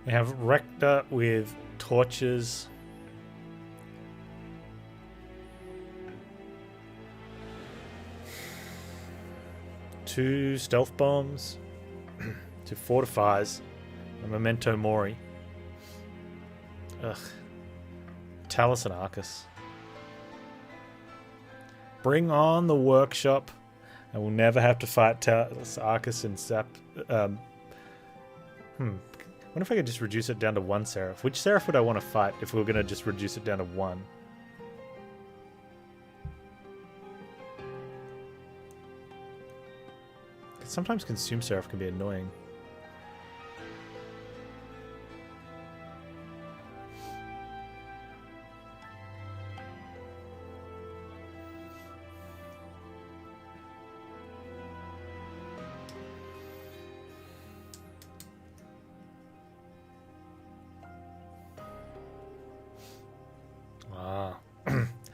We have Rector with torches. Two stealth bombs. Two fortifiers. A memento mori. Ugh. Talus and Arcus. Bring on the workshop. And we'll never have to fight Talus, Arcus, and Sap. I wonder if I could just reduce it down to one Seraph. Which Seraph would I want to fight if we were going to just reduce it down to one? Sometimes Consume Seraph can be annoying.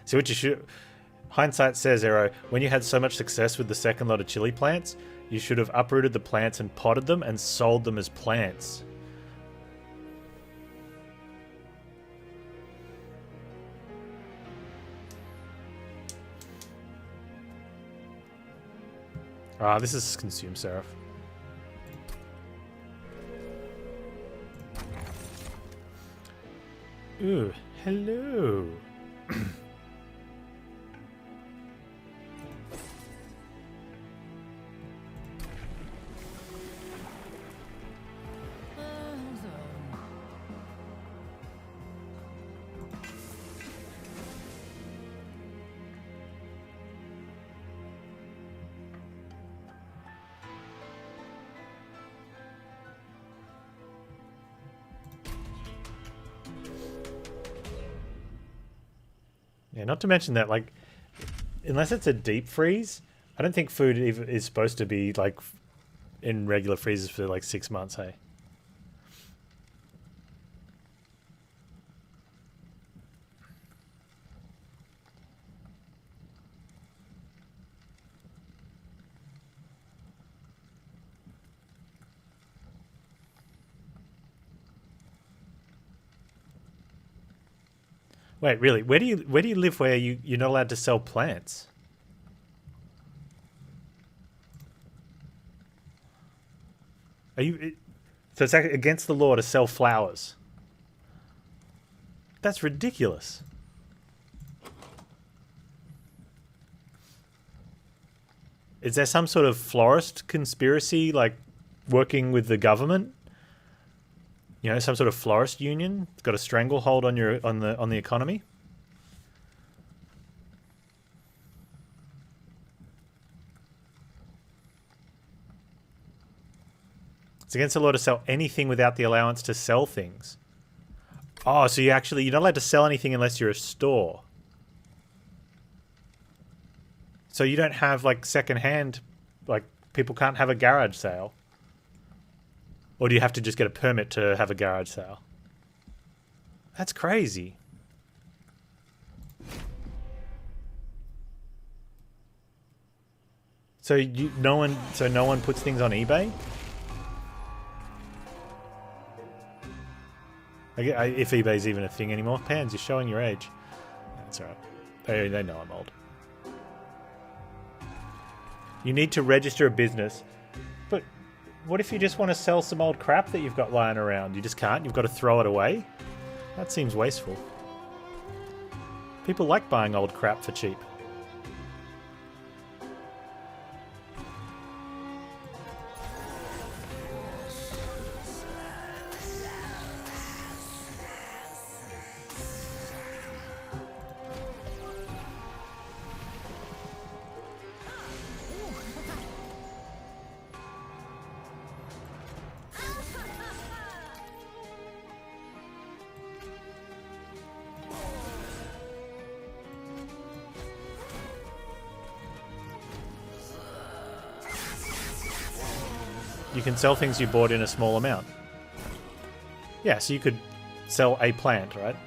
See what you should. Hindsight says, Arrow, when you had so much success with the second lot of chili plants, you should have uprooted the plants and potted them and sold them as plants. Ah, this is Consume Seraph. Ooh, hello. Yeah, not to mention that, like, unless it's a deep freeze, I don't think food is supposed to be, like, in regular freezers for, like, 6 months, hey? Wait, really? Where do you live where you're not allowed to sell plants? Are you? So it's against the law to sell flowers. That's ridiculous. Is there some sort of florist conspiracy, like working with the government? You know, some sort of florist union got a stranglehold on the economy. It's against the law to sell anything without the allowance to sell things. Oh, so you're not allowed to sell anything unless you're a store. So you don't have like secondhand, like people can't have a garage sale. Or do you have to just get a permit to have a garage sale? That's crazy. So no one puts things on eBay? If eBay's even a thing anymore. Panz, you're showing your age. That's alright. They know I'm old. You need to register a business. But what if you just want to sell some old crap that you've got lying around? You just can't? You've got to throw it away? That seems wasteful. People like buying old crap for cheap. You can sell things you bought in a small amount. Yeah, so you could sell a plant, right?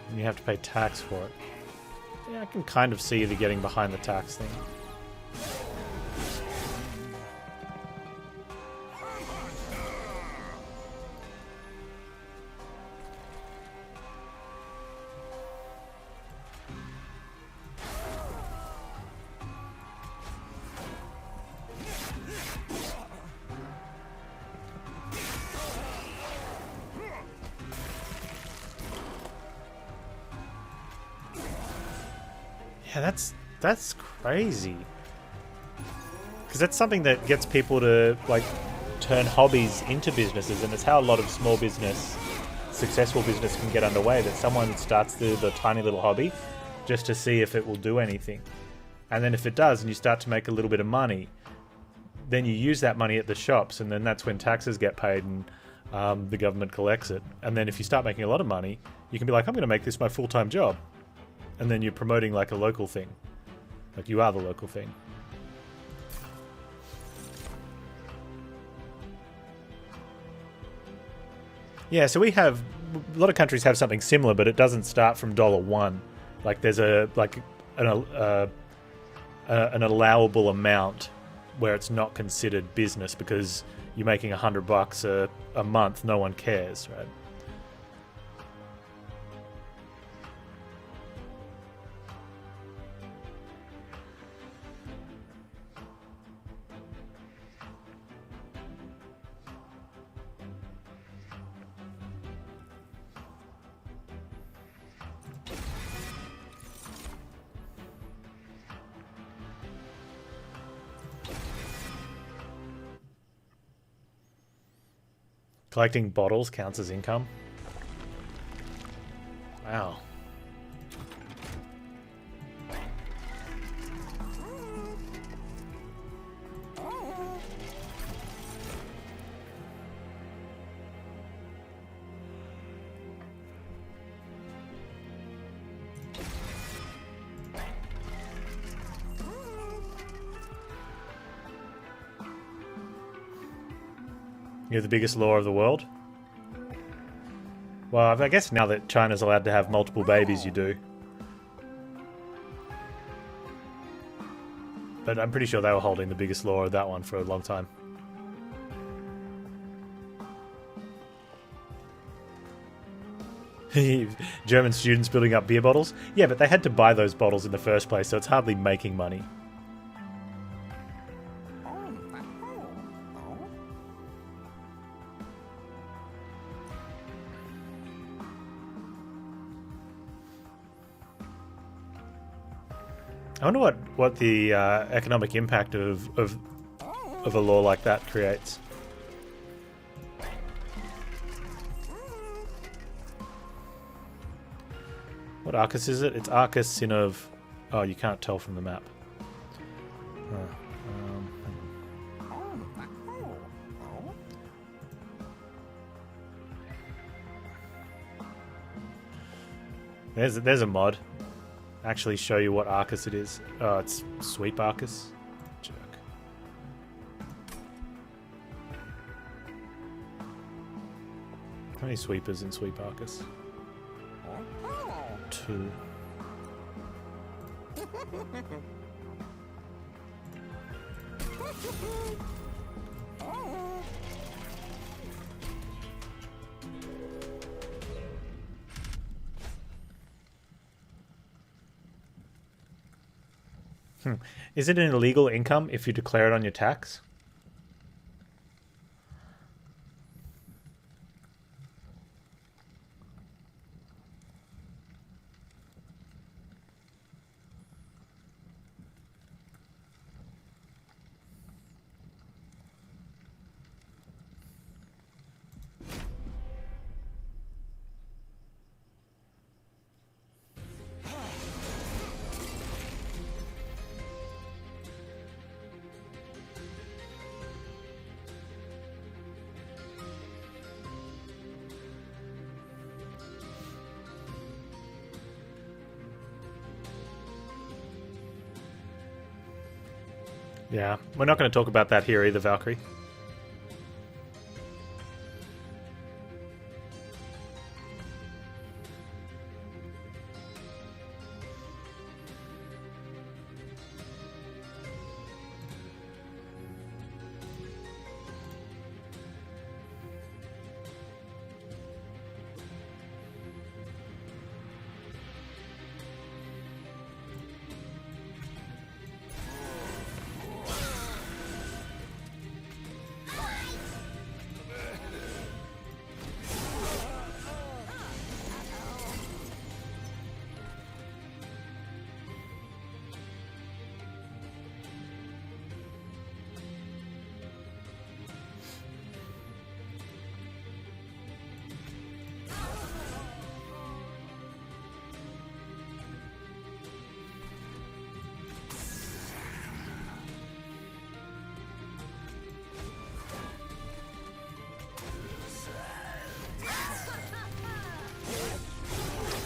And you have to pay tax for it. Yeah, I can kind of see the getting behind the tax thing. Yeah, that's crazy. Because that's something that gets people to like turn hobbies into businesses, and it's how a lot of small business, successful business can get underway. That someone starts the tiny little hobby just to see if it will do anything, and then if it does, and you start to make a little bit of money, then you use that money at the shops, and then that's when taxes get paid and the government collects it. And then if you start making a lot of money, you can be like, I'm going to make this my full-time job. And then you're promoting like a local thing. Like you are the local thing. Yeah, so we have... A lot of countries have something similar, but it doesn't start from $1. Like there's an allowable amount where it's not considered business because you're making $100 a month. No one cares, right? Collecting bottles counts as income. Wow. You're the biggest law of the world? Well, I guess now that China's allowed to have multiple babies, you do. But I'm pretty sure they were holding the biggest law of that one for a long time. German students building up beer bottles? Yeah, but they had to buy those bottles in the first place, so it's hardly making money. I wonder what the economic impact of a law like that creates. What Arcus is it? It's Arcus, sin of... Oh, you can't tell from the map. There's a mod. Actually show you what Arcus it is. Oh, it's Sweep Arcus. Jerk. How many sweepers in Sweep Arcus? 2. Is it an illegal income if you declare it on your tax? Yeah, we're not going to talk about that here either, Valkyrie.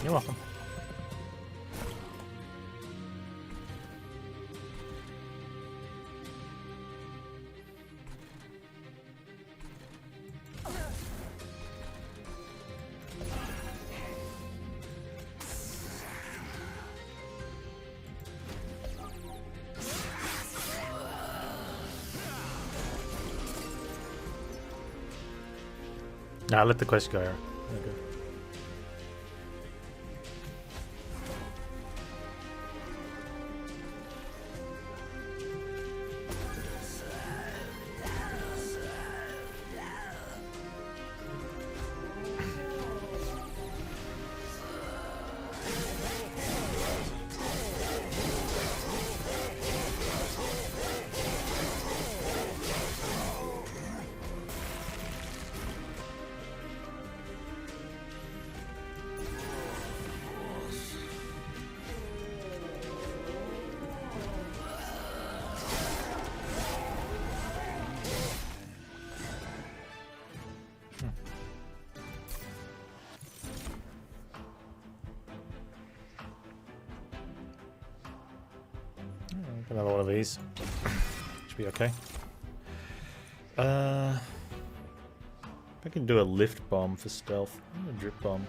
You're welcome. Nah, let the quest go. Okay. Another one of these. Should be okay. I can do a lift bomb for stealth. A drip bomb.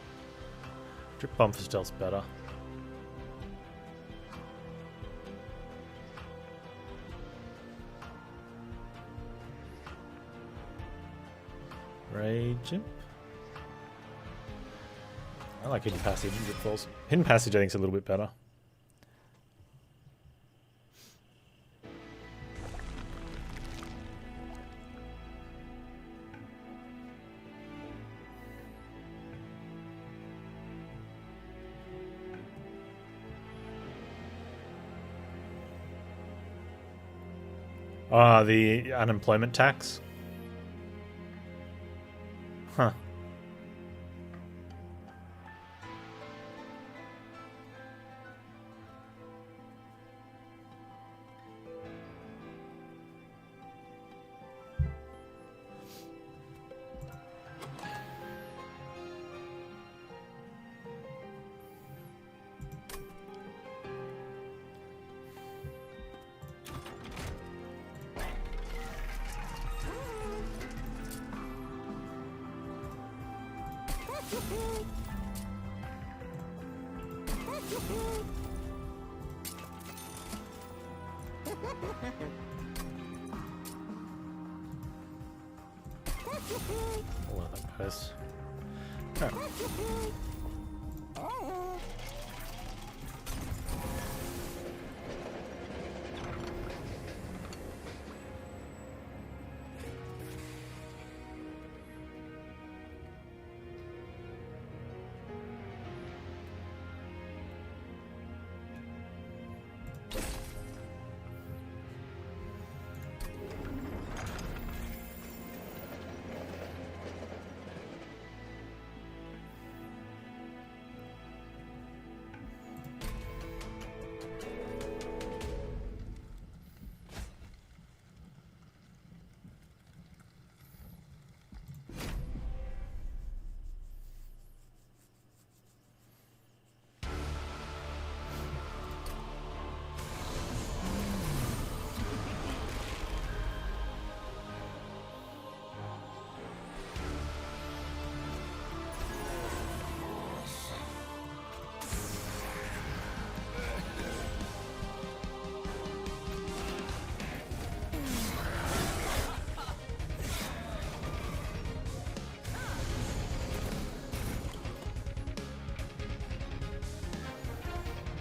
Drip bomb for stealth's better. Rage imp. I like hidden passage and drip falls. Hidden passage I think is a little bit better. Ah, the unemployment tax? Huh. Well, that goes. Right.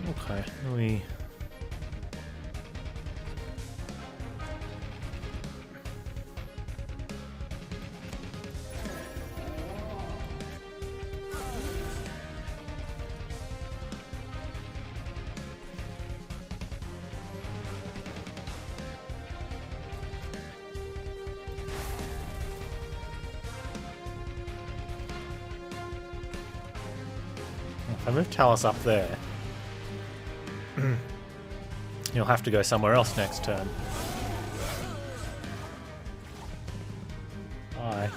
Okay, we I moved Talus up there. You'll have to go somewhere else next turn. Bye.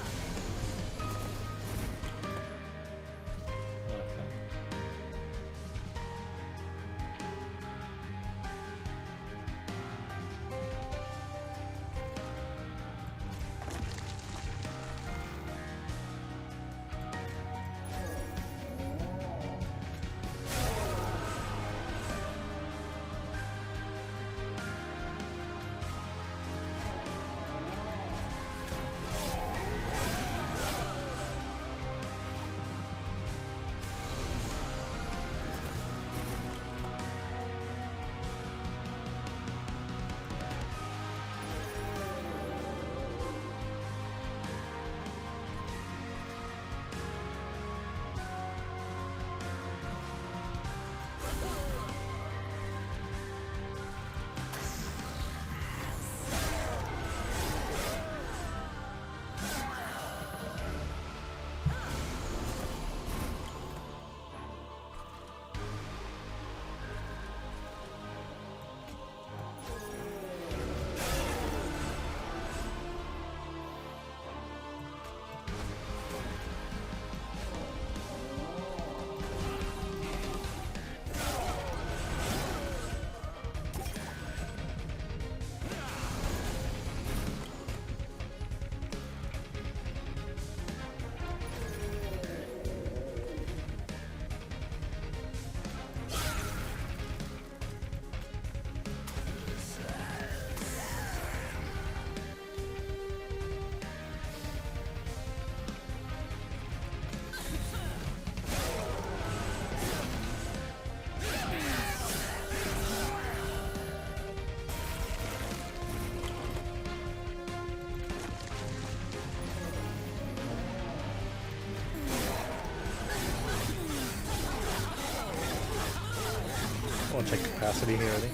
take capacity here, I think.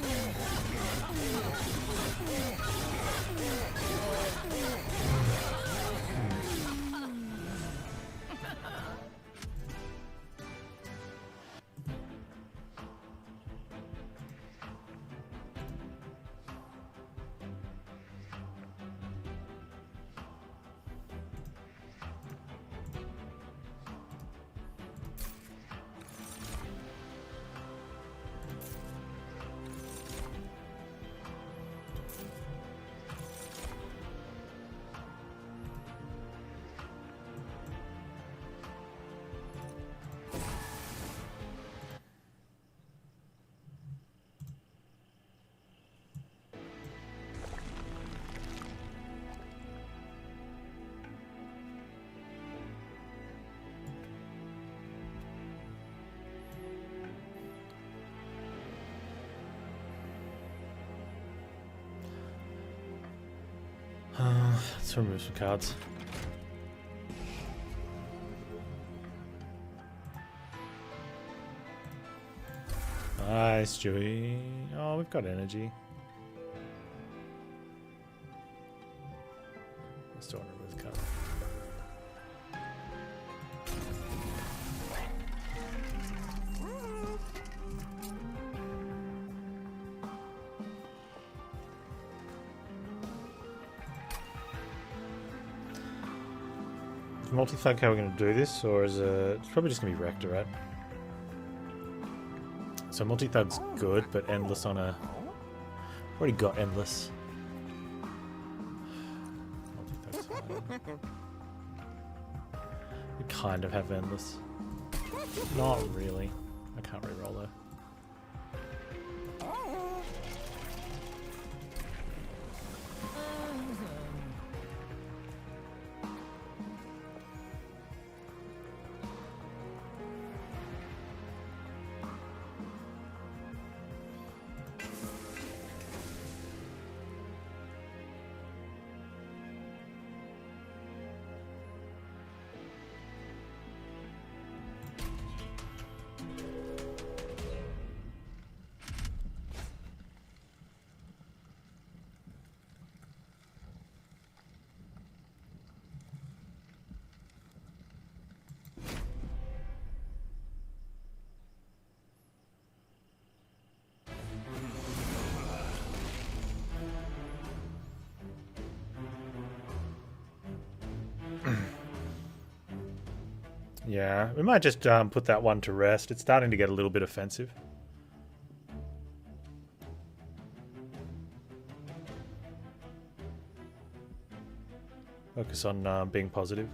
Let's remove some cards. Nice, Stewie. Oh, we've got energy. I still want to remove the card. Multi-thug, how are we going to do this, or is it's probably just going to be Rector, right? So multi-thug's good, but endless on a... Already got endless. Multi-thug's fine. We kind of have endless. Not really. I can't reroll though. Yeah, we might just put that one to rest. It's starting to get a little bit offensive. Focus on being positive.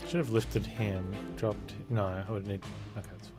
Should have lifted him, dropped... No, I would need... Okay, that's fine.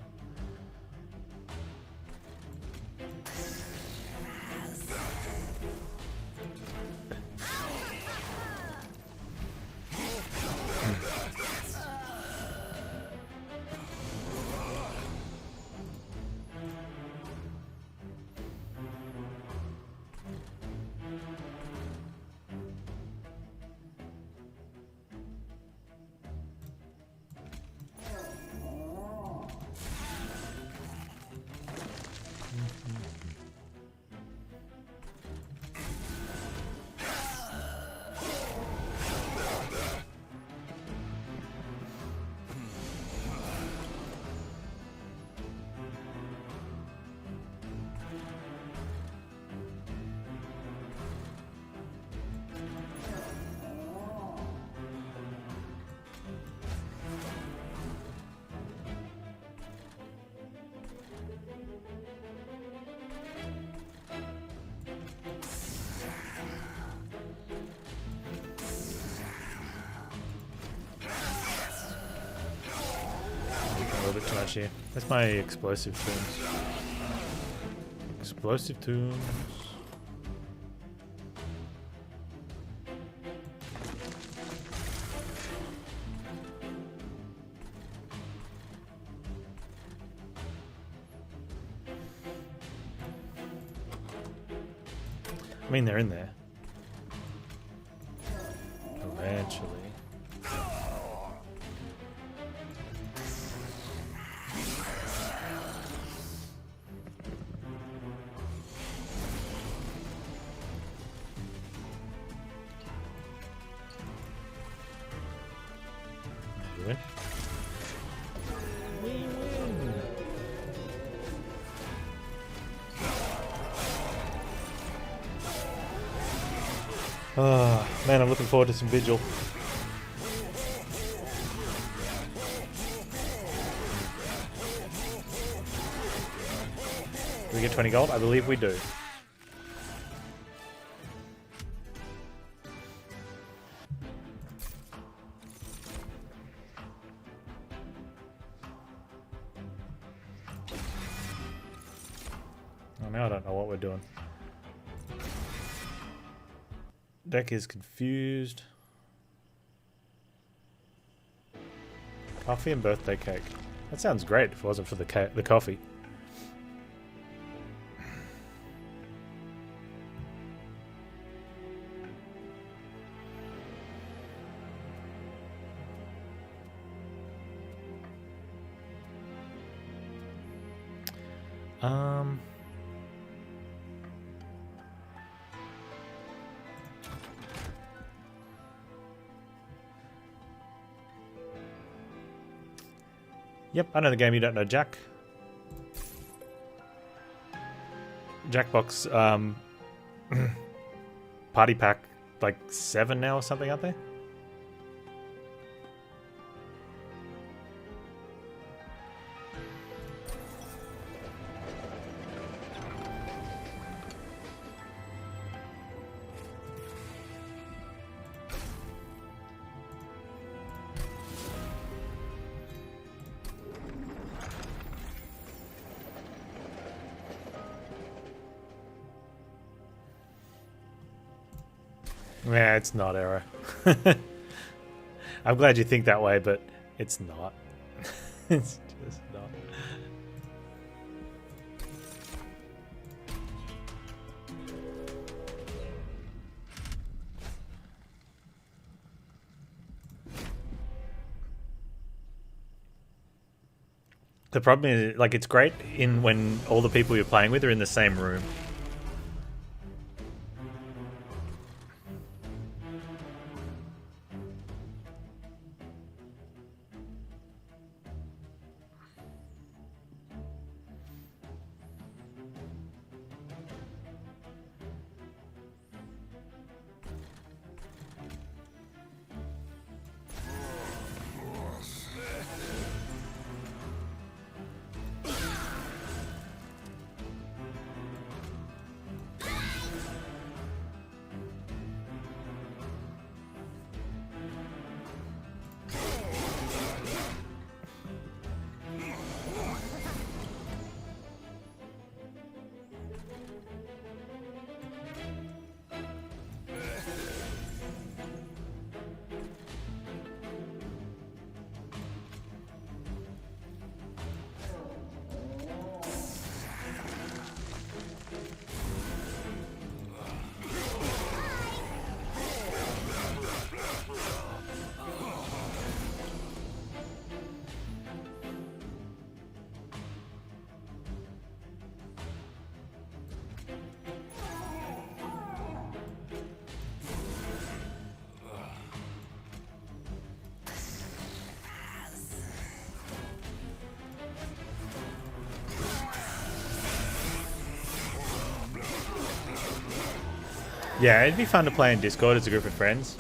here. That's my explosive tunes. Explosive tunes. I mean, they're in there. Eventually. We win. Oh, man, I'm looking forward to some Vigil. Do we get 20 gold? I believe we do. Oh, now I don't know what we're doing. Deck is confused. Coffee and birthday cake. That sounds great if it wasn't for the coffee. Yep, I know the game you don't know, Jack. Jackbox, party pack, like 7 now or something, aren't they? Yeah, it's not error. I'm glad you think that way, but it's not. It's just not. The problem is, like, it's great in when all the people you're playing with are in the same room. Yeah, it'd be fun to play in Discord as a group of friends.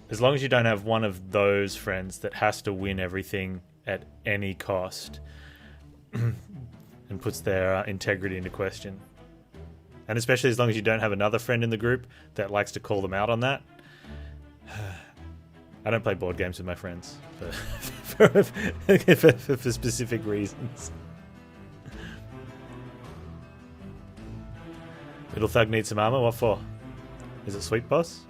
As long as you don't have one of those friends that has to win everything at any cost and puts their integrity into question. And especially as long as you don't have another friend in the group that likes to call them out on that. I don't play board games with my friends for specific reasons. Little thug needs some armor. What for? Is it Sweet Boss?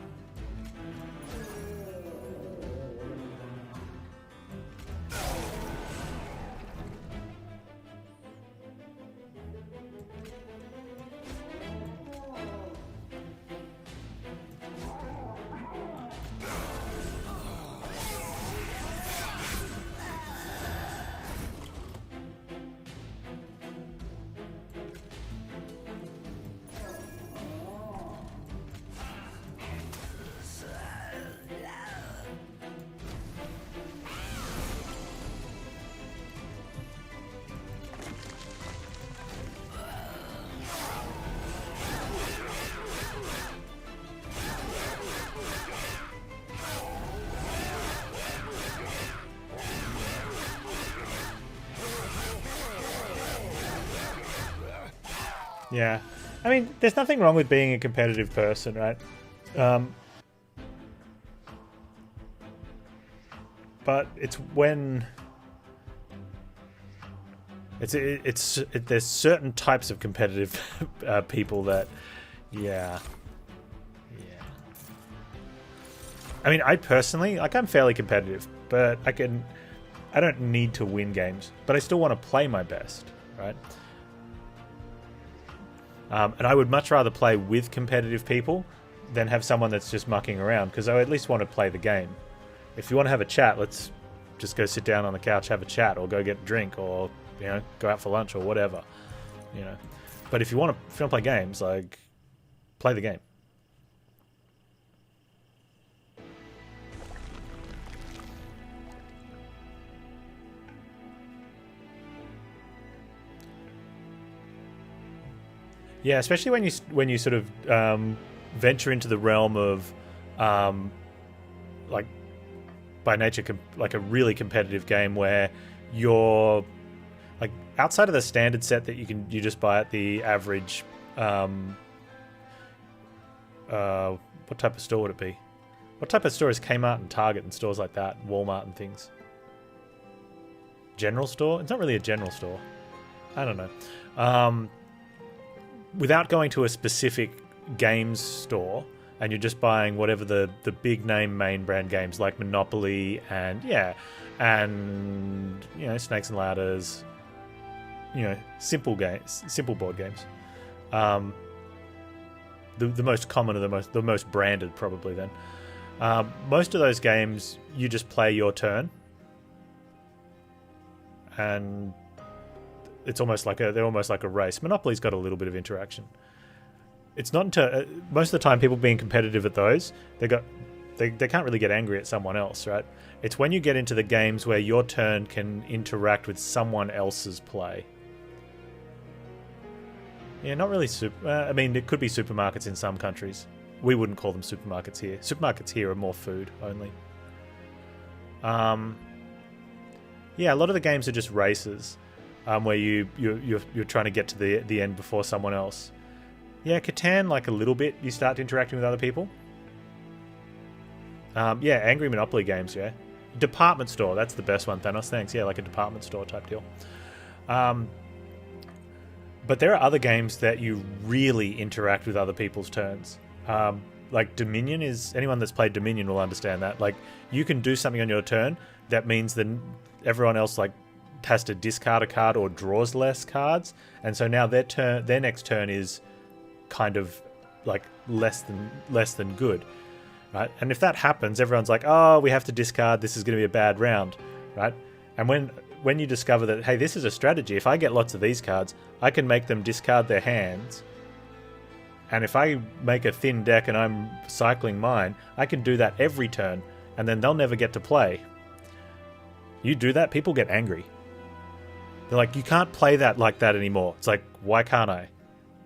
Yeah. I mean, there's nothing wrong with being a competitive person, right? But it's when... there's certain types of competitive people that... Yeah. I mean, I personally... Like, I'm fairly competitive, but I don't need to win games, but I still want to play my best, right? And I would much rather play with competitive people than have someone that's just mucking around, because I at least want to play the game. If you want to have a chat, let's just go sit down on the couch, have a chat, or go get a drink, or go out for lunch or whatever. But if you want to play games, like, play the game. Yeah, especially when you sort of venture into the realm of like, by nature, like a really competitive game where you're like outside of the standard set that you just buy at the average. What type of store would it be? What type of store is Kmart and Target and stores like that, Walmart and things? General store? It's not really a general store. I don't know. Without going to a specific games store, and you're just buying whatever the big name main brand games like Monopoly and Snakes and Ladders, simple games, simple board games. The most common or the most branded probably then. Most of those games you just play your turn, and they're almost like a race. Monopoly's got a little bit of interaction. It's not until most of the time people being competitive at those, they can't really get angry at someone else, right? It's when you get into the games where your turn can interact with someone else's play. Yeah, not really I mean, it could be supermarkets in some countries. We wouldn't call them supermarkets here. Supermarkets here are more food only. Yeah, a lot of the games are just races. Where you're trying to get to the end before someone else. Yeah, Catan, like a little bit, you start interacting with other people. Yeah, angry Monopoly games, yeah. Department store, that's the best one, Thanos, thanks. Yeah, like a department store type deal. But there are other games that you really interact with other people's turns. Like Dominion anyone that's played Dominion will understand that. Like, you can do something on your turn that means that everyone else, like, has to discard a card or draws less cards, and so now their next turn is kind of like less than good, right? And if that happens, everyone's like, oh, we have to discard, this is going to be a bad round, right? And when you discover that, hey, this is a strategy, if I get lots of these cards, I can make them discard their hands, and if I make a thin deck and I'm cycling mine, I can do that every turn, and then they'll never get to play. You do that, people get angry. They're like, you can't play that like that anymore. It's like, why can't I?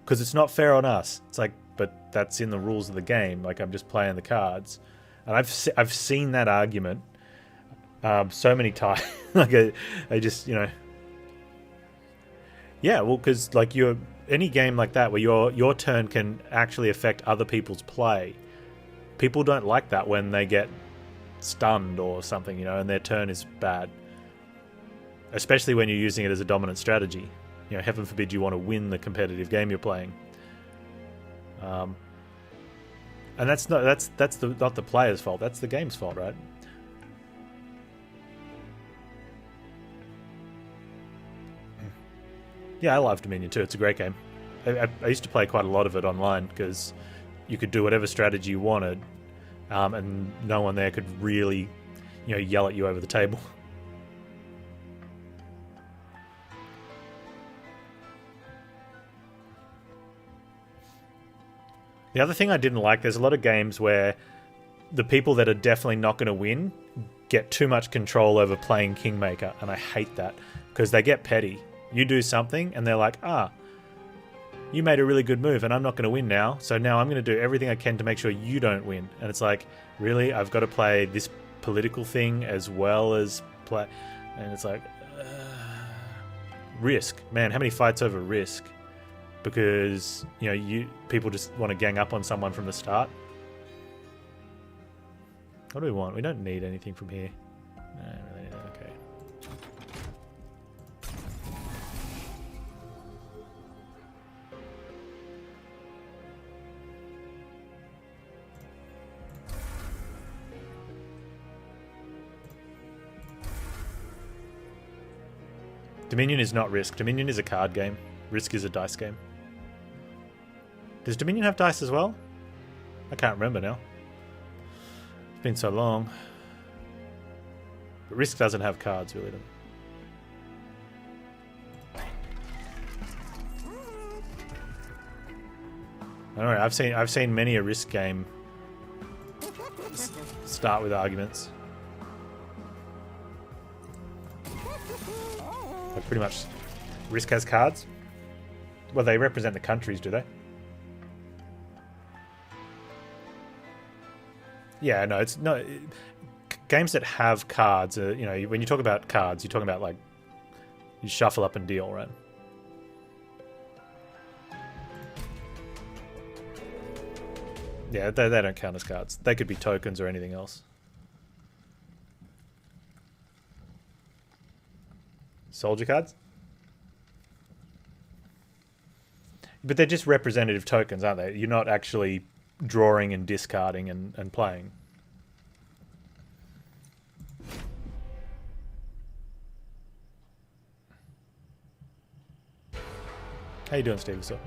Because it's not fair on us. It's like, but that's in the rules of the game. Like, I'm just playing the cards. And I've seen that argument so many times. Like, I just, Yeah, well, because, like, any game like that where your turn can actually affect other people's play, people don't like that when they get stunned or something, and their turn is bad. especially when you're using it as a dominant strategy. You know, heaven forbid you want to win the competitive game you're playing. And that's not the player's fault. That's the game's fault, right? Yeah, I love Dominion too. It's a great game. I used to play quite a lot of it online because you could do whatever strategy you wanted, and no one there could really, you know, yell at you over the table. The other thing I didn't like, there's a lot of games where the people that are definitely not going to win get too much control over playing Kingmaker, and I hate that because they get petty. You do something and they're like, you made a really good move and I'm not going to win now, so now I'm going to do everything I can to make sure you don't win. And it's like, really? I've got to play this political thing as well as play... And it's like... Risk. Man, how many fights over Risk? Because, you know, people just want to gang up on someone from the start. What do we want? We don't need anything from here. No, really, okay. Dominion is not Risk. Dominion is a card game. Risk is a dice game. Does Dominion have dice as well? I can't remember now. It's been so long. But Risk doesn't have cards, really. I don't know. I've seen many a Risk game start with arguments. Like pretty much, Risk has cards. Well, they represent the countries, do they? Yeah, no, it's no games that have cards. You know, when you talk about cards, you're talking about like you shuffle up and deal, right? Yeah, they don't count as cards. They could be tokens or anything else. Soldier cards? But they're just representative tokens, aren't they? You're not actually drawing and discarding and playing. How you doing, Steve? So.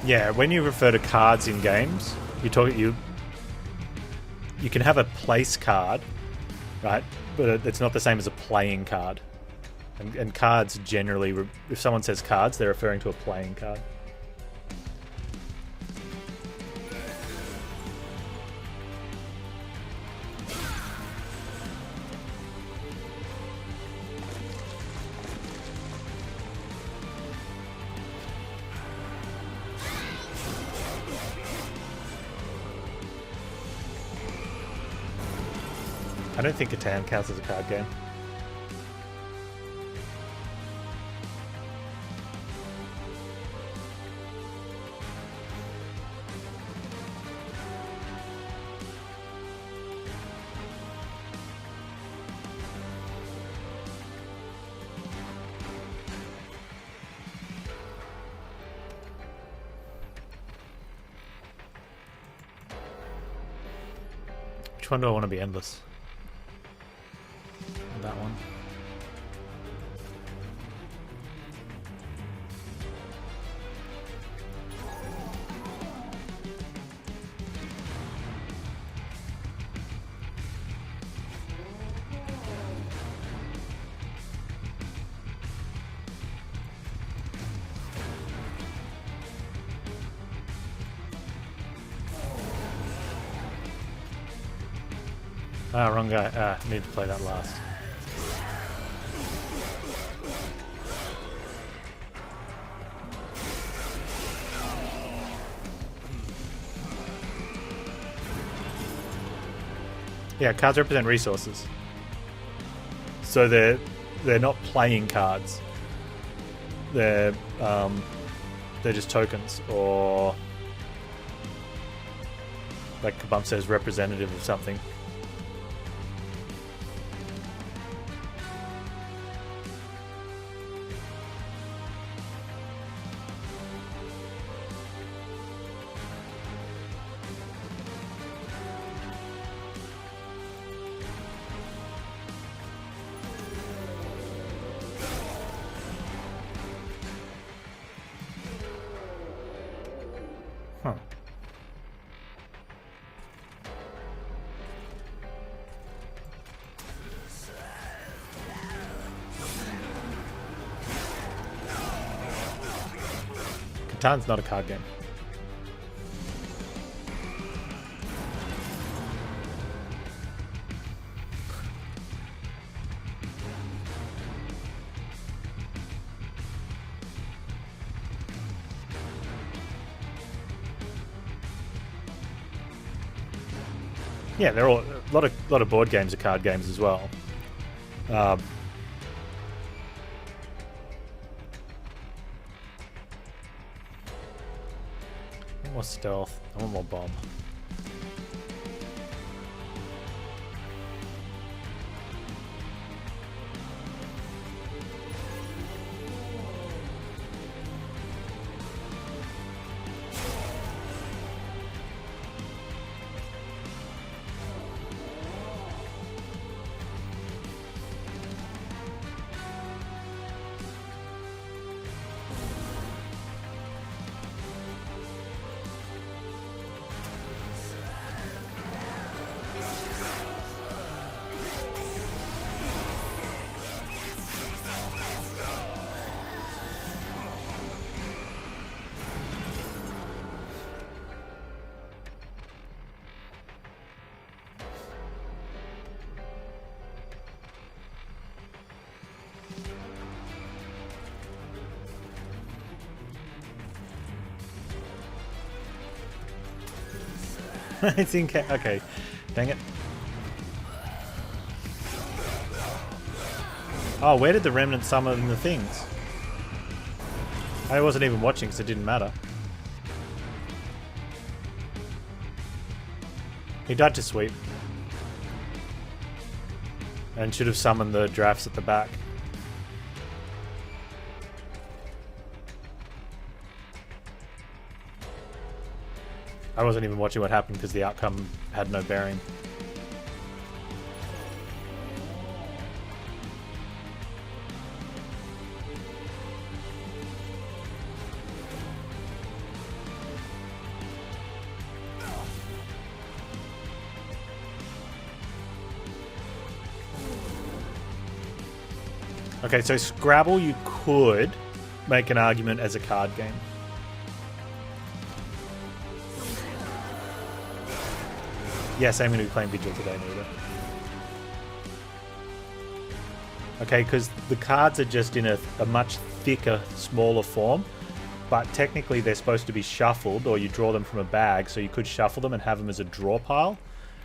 Yeah, when you refer to cards in games, you can have a place card, right? But it's not the same as a playing card. And cards generally, if someone says cards, they're referring to a playing card. I don't think Catan counts as a card game. Which one do I want to be endless? That one. Ah, wrong guy. Ah, need to play that last. Yeah, cards represent resources. So they're not playing cards. They're just tokens, or like Kabump says, representative of something. Huh. Catan's not a card game. Yeah, they're all a lot of board games are card games as well. More stealth. I want more bomb. It's in okay. Dang it. Oh, where did the Remnants summon the things? I wasn't even watching because it didn't matter. He died to sweep. And should have summoned the drafts at the back. I wasn't even watching what happened because the outcome had no bearing. Okay, so Scrabble you could make an argument as a card game. Yes, I'm going to be playing Vigil today, Nita. Okay, because the cards are just in a much thicker, smaller form, but technically they're supposed to be shuffled, or you draw them from a bag, so you could shuffle them and have them as a draw pile,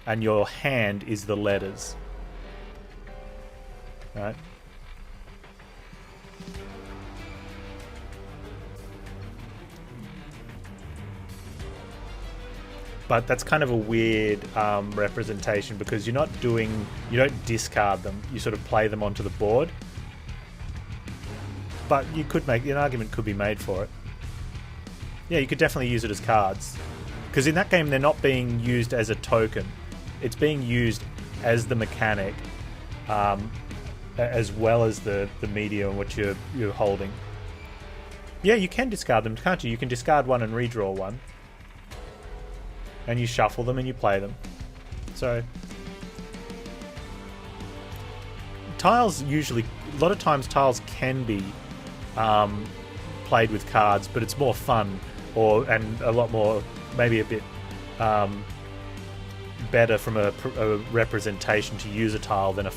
and your hand is the letters. Right? But that's kind of a weird representation because you don't discard them, you sort of play them onto the board. But you could make, an argument could be made for it. Yeah, you could definitely use it as cards. Because in that game they're not being used as a token. It's being used as the mechanic, as well as the media and what you're holding. Yeah, you can discard them, can't you? You can discard one and redraw one. And you shuffle them and you play them. So tiles usually, a lot of times tiles can be played with cards, but it's more fun, and a lot more, maybe a bit better from a representation to use a tile than a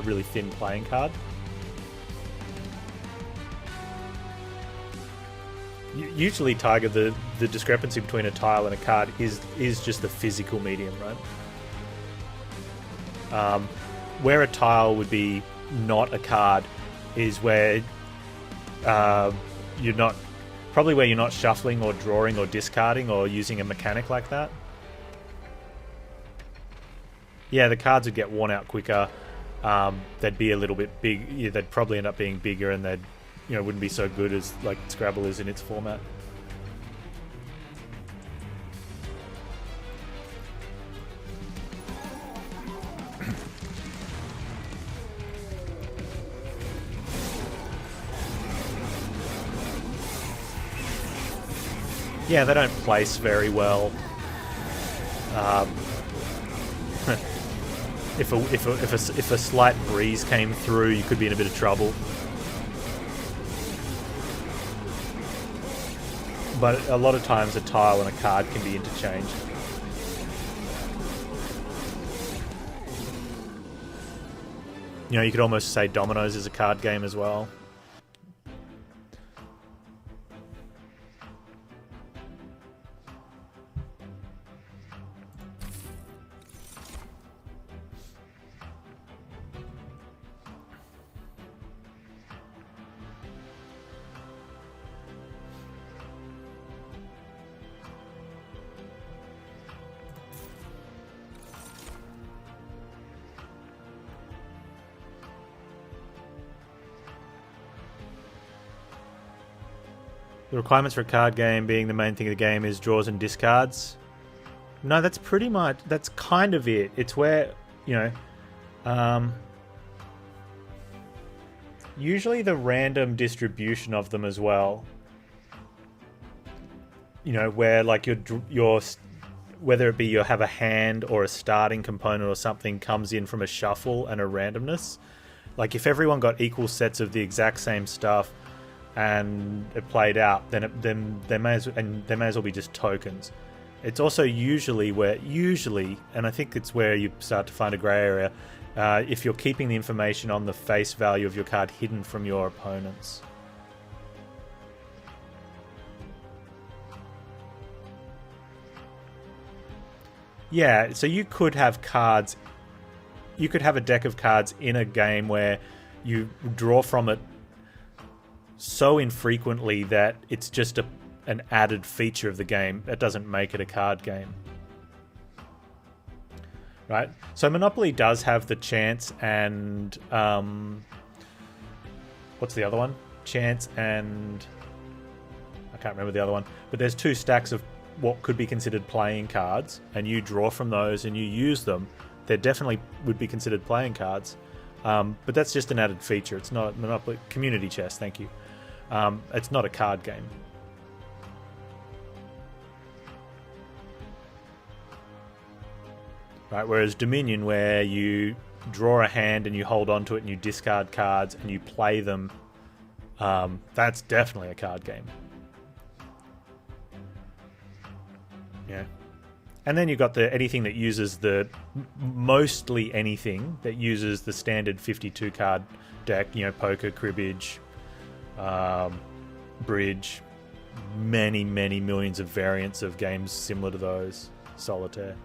really thin playing card. Usually, Tiger, the discrepancy between a tile and a card is just the physical medium, right? Where a tile would be not a card is where you're not... Probably where you're not shuffling or drawing or discarding or using a mechanic like that. Yeah, the cards would get worn out quicker. They'd be a little bit big. Yeah, they'd probably end up being bigger, and they'd, wouldn't be so good as like Scrabble is in its format. Yeah, they don't place very well. If a slight breeze came through, you could be in a bit of trouble. But a lot of times a tile and a card can be interchanged. You could almost say dominoes is a card game as well. The requirements for a card game being the main thing of the game is draws and discards. No, that's pretty much... That's kind of it. It's where, usually the random distribution of them as well. Where like your whether it be you have a hand or a starting component or something comes in from a shuffle and a randomness. Like if everyone got equal sets of the exact same stuff and it played out, then they may as well be just tokens. It's also usually, and I think it's where you start to find a grey area, if you're keeping the information on the face value of your card hidden from your opponents. Yeah, so you could have cards. You could have a deck of cards in a game where you draw from it so infrequently that it's just an added feature of the game. That doesn't make it a card game. Right? So Monopoly does have the chance and... what's the other one? Chance and... I can't remember the other one. But there's two stacks of what could be considered playing cards, and you draw from those and you use them. They definitely would be considered playing cards. But that's just an added feature. It's not Monopoly... Community chess, thank you. It's not a card game. Right, whereas Dominion, where you draw a hand and you hold on to it and you discard cards and you play them, that's definitely a card game. Yeah. And then you've got anything that uses mostly anything that uses the standard 52 card deck, poker, cribbage, bridge, many millions of variants of games similar to those, solitaire,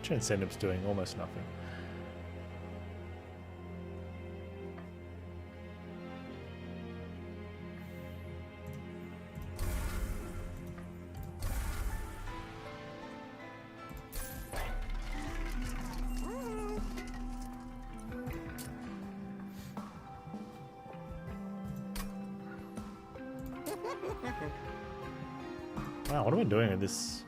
Transcendent's doing almost nothing. Wow, what am I doing with this?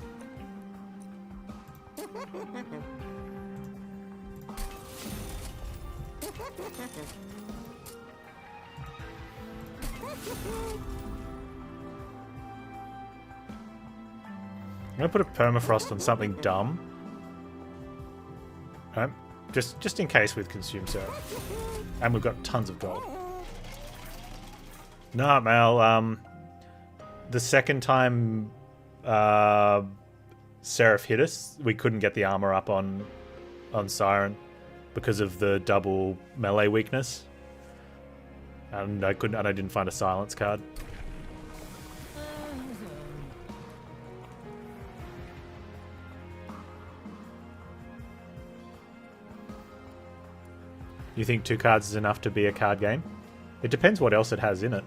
I'm gonna put a permafrost on something dumb. Just in case we've consumed syrup. And we've got tons of gold. No, Mal. The second time Seraph hit us, we couldn't get the armor up on Siren because of the double melee weakness, and I didn't find a silence card. You think 2 cards is enough to be a card game? It depends what else it has in it.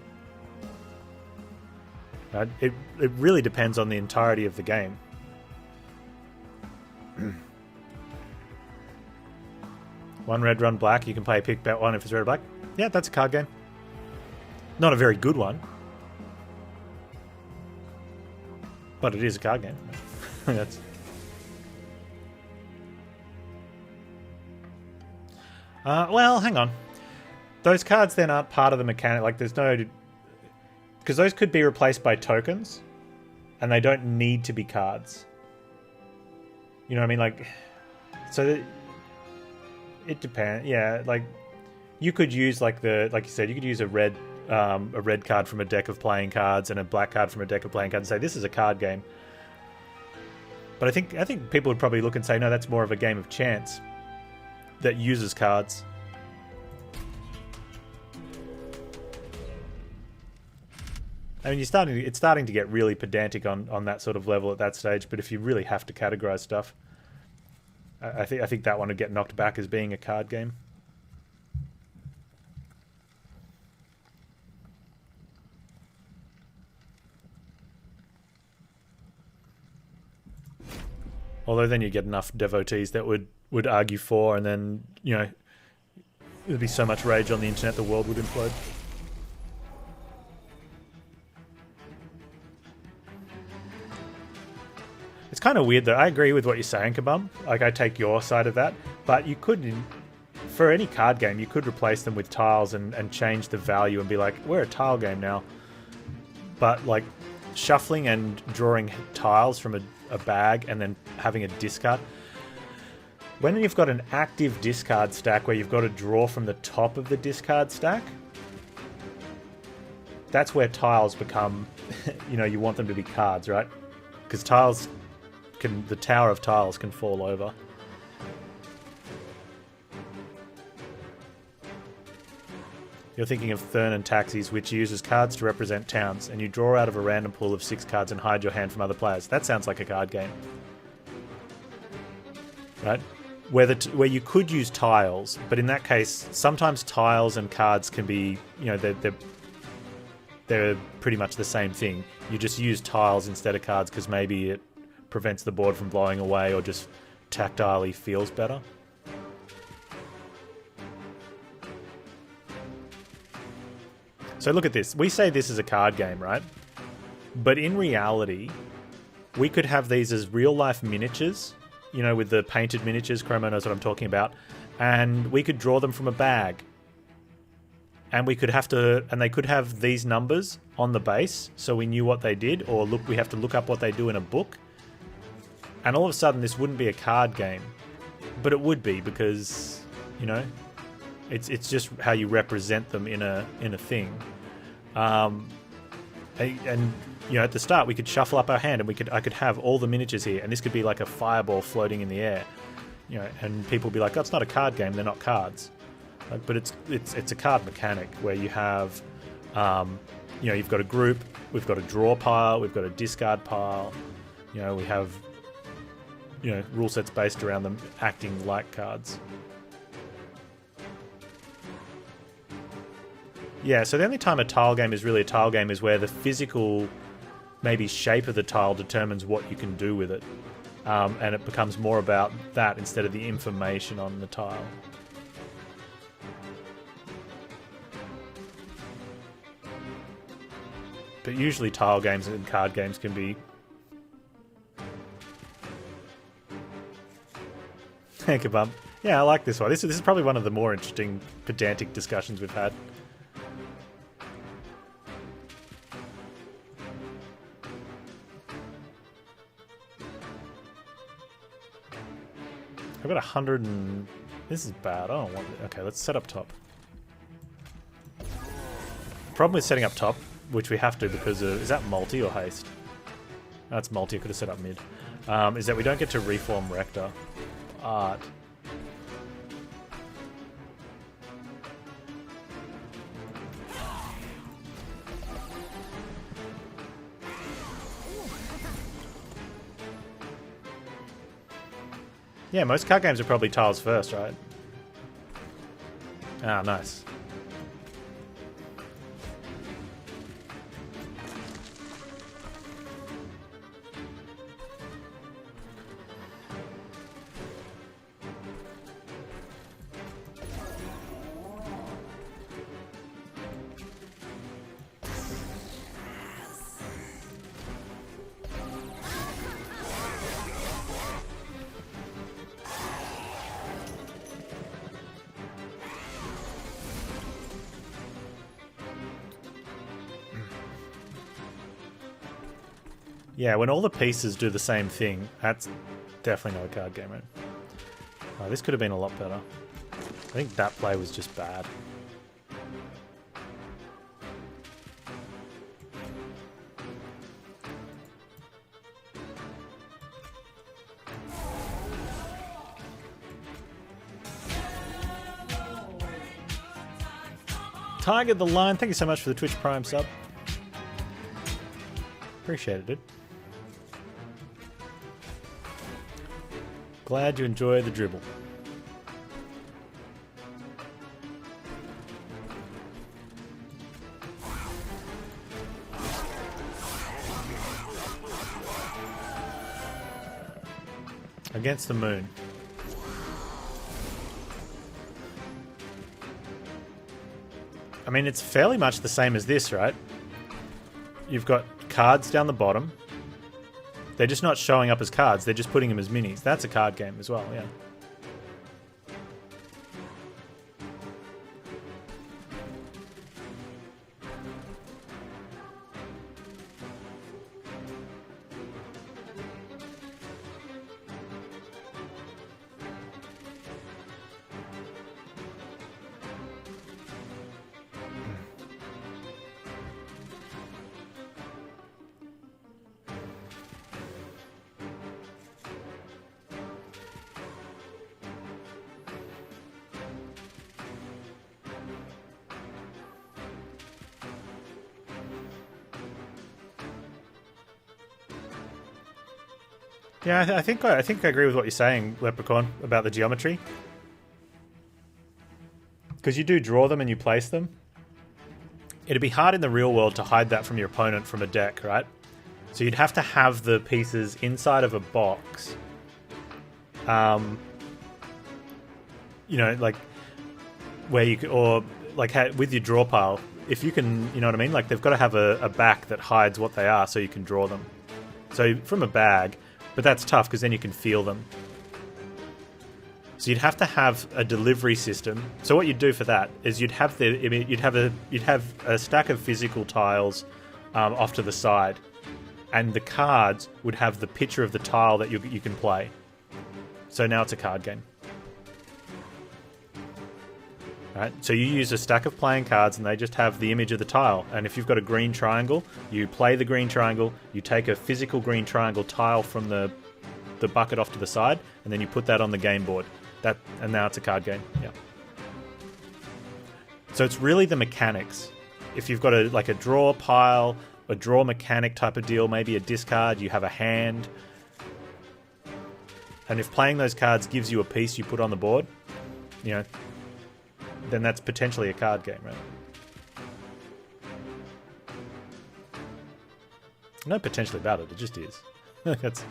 Right? It really depends on the entirety of the game. One red, one black. You can play a pick bet one if it's red or black. Yeah, that's a card game. Not a very good one, but it is a card game. That's... well, hang on. Those cards then aren't part of the mechanic. Like, there's no... Because those could be replaced by tokens, and they don't need to be cards. You know what I mean? Like, so it depends. Yeah, like, you could use, like you said, you could use a red card from a deck of playing cards and a black card from a deck of playing cards and say, this is a card game. But I think people would probably look and say, no, that's more of a game of chance that uses cards. I mean, it's starting to get really pedantic on that sort of level at that stage, but if you really have to categorize stuff, I think that one would get knocked back as being a card game. Although then you get enough devotees that would argue for, and then, you know, there'd be so much rage on the internet the world would implode. It's kind of weird though. I agree with what you're saying, Kabum. Like, I take your side of that. But you could, for any card game, you could replace them with tiles and change the value and be like, we're a tile game now. But, like, shuffling and drawing tiles from a bag and then having a discard. When you've got an active discard stack where you've got to draw from the top of the discard stack, that's where tiles become, you know, you want them to be cards, right? Because tiles the tower of tiles can fall over. You're thinking of Thurn and Taxis, which uses cards to represent towns, and you draw out of a random pool of 6 cards and hide your hand from other players. That sounds like a card game. Right? Where you could use tiles, but in that case, sometimes tiles and cards can be, you know, they're pretty much the same thing. You just use tiles instead of cards because maybe it prevents the board from blowing away or just tactilely feels better. So look at this. We say this is a card game, right? But in reality, we could have these as real-life miniatures, you know, with the painted miniatures. Chromo knows what I'm talking about. And we could draw them from a bag. And we could have to, and they could have these numbers on the base, so we knew what they did, or we have to look up what they do in a book. And all of a sudden, this wouldn't be a card game, but it would be because, you know, it's just how you represent them in a thing. And you know, at the start, we could shuffle up our hand, and I could have all the miniatures here, and this could be like a fireball floating in the air, you know, and people would be like, "Oh, it's not a card game; they're not cards." But it's a card mechanic where you have, you know, you've got a group, we've got a draw pile, we've got a discard pile, you know, we have, you know, rule sets based around them acting like cards. Yeah, so the only time a tile game is really a tile game is where the physical, maybe shape of the tile determines what you can do with it, and it becomes more about that instead of the information on the tile. But usually tile games and card games can be... Heck a bump. Yeah, I like this one. This is probably one of the more interesting, pedantic discussions we've had. I've got 100 and... This is bad. I don't want it. Okay, let's set up top. problem with setting up top, which we have to because of... Is that multi or haste? That's multi. I could have set up mid. Is that we don't get to reform Rector. Art. Yeah, most card games are probably tiles first, right? Ah, nice. Yeah, when all the pieces do the same thing, that's definitely not a card game, right? Oh, this could have been a lot better. I think that play was just bad. Tiger the Line, thank you so much for the Twitch Prime sub. Appreciate it, dude. Glad you enjoy the dribble. Against the moon. I mean, it's fairly much the same as this, right? You've got cards down the bottom. They're just not showing up as cards, they're just putting them as minis. That's a card game as well, yeah. Yeah, I think I agree with what you're saying, Leprechaun, about the geometry. Because you do draw them and you place them. It'd be hard in the real world to hide that from your opponent from a deck, right? So you'd have to have the pieces inside of a box. You know, like where you could, or like with your draw pile, if you can, you know what I mean? Like they've got to have a back that hides what they are so you can draw them. So from a bag. But that's tough because then you can feel them. So you'd have to have a delivery system. So what you'd do for that is you'd have a stack of physical tiles off to the side, and the cards would have the picture of the tile that you can play. So now it's a card game. Right? So you use a stack of playing cards and they just have the image of the tile. And if you've got a green triangle, you play the green triangle, you take a physical green triangle tile from the bucket off to the side, and then you put that on the game board. And now it's a card game. Yeah. So it's really the mechanics. If you've got a draw pile, a draw mechanic type of deal, maybe a discard, you have a hand. And if playing those cards gives you a piece you put on the board, you know, then that's potentially a card game, right? No potentially about it, it just is. That's...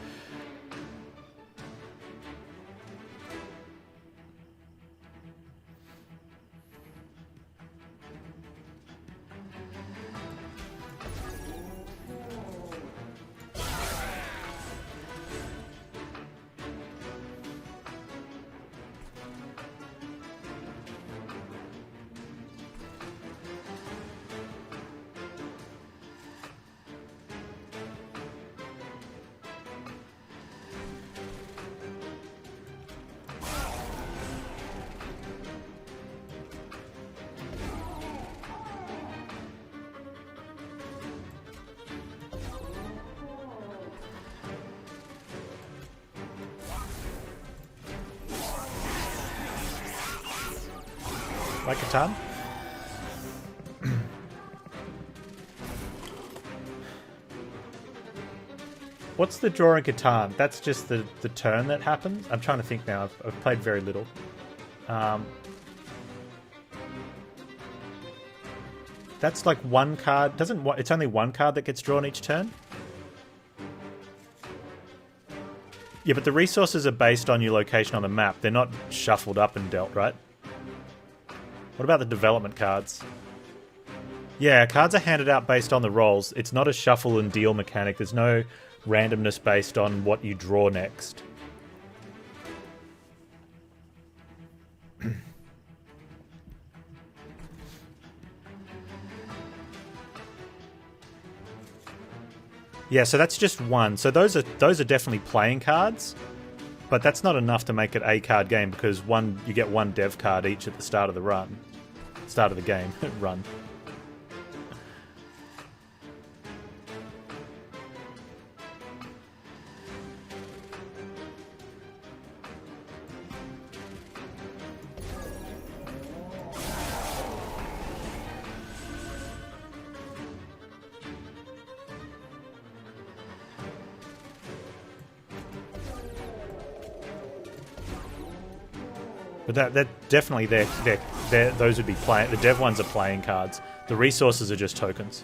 Like Catan? What's the draw in Catan? That's just the turn that happens? I'm trying to think now. I've played very little. That's like one card. It's only one card that gets drawn each turn? Yeah, but the resources are based on your location on the map. They're not shuffled up and dealt, right? What about the development cards? Yeah, cards are handed out based on the rolls. It's not a shuffle and deal mechanic. There's no randomness based on what you draw next. Yeah, so that's just one. So those are definitely playing cards, but that's not enough to make it a card game because you get one dev card each at the start of the run. Start of the game. Run. But that definitely those would be playing. The dev ones are playing cards. The resources are just tokens.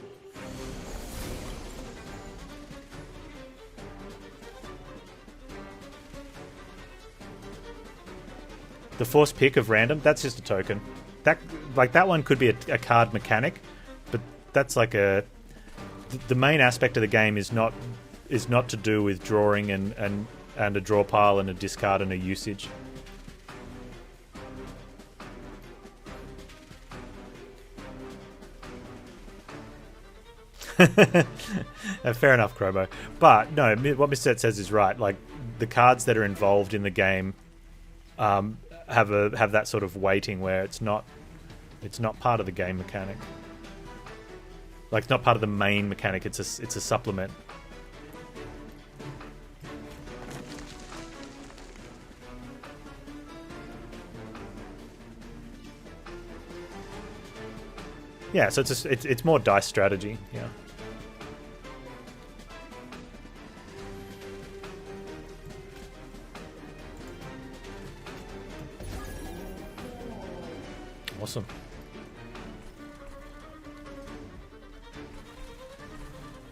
The forced pick of random, that's just a token. That one could be a card mechanic, but that's like the main aspect of the game is not to do with drawing and a draw pile and a discard and a usage. Fair enough, Chromo. But no, what Mr. says is right. Like the cards that are involved in the game have that sort of weighting where it's not part of the game mechanic. Like it's not part of the main mechanic. It's a supplement. Yeah, so it's more dice strategy. Yeah. Awesome.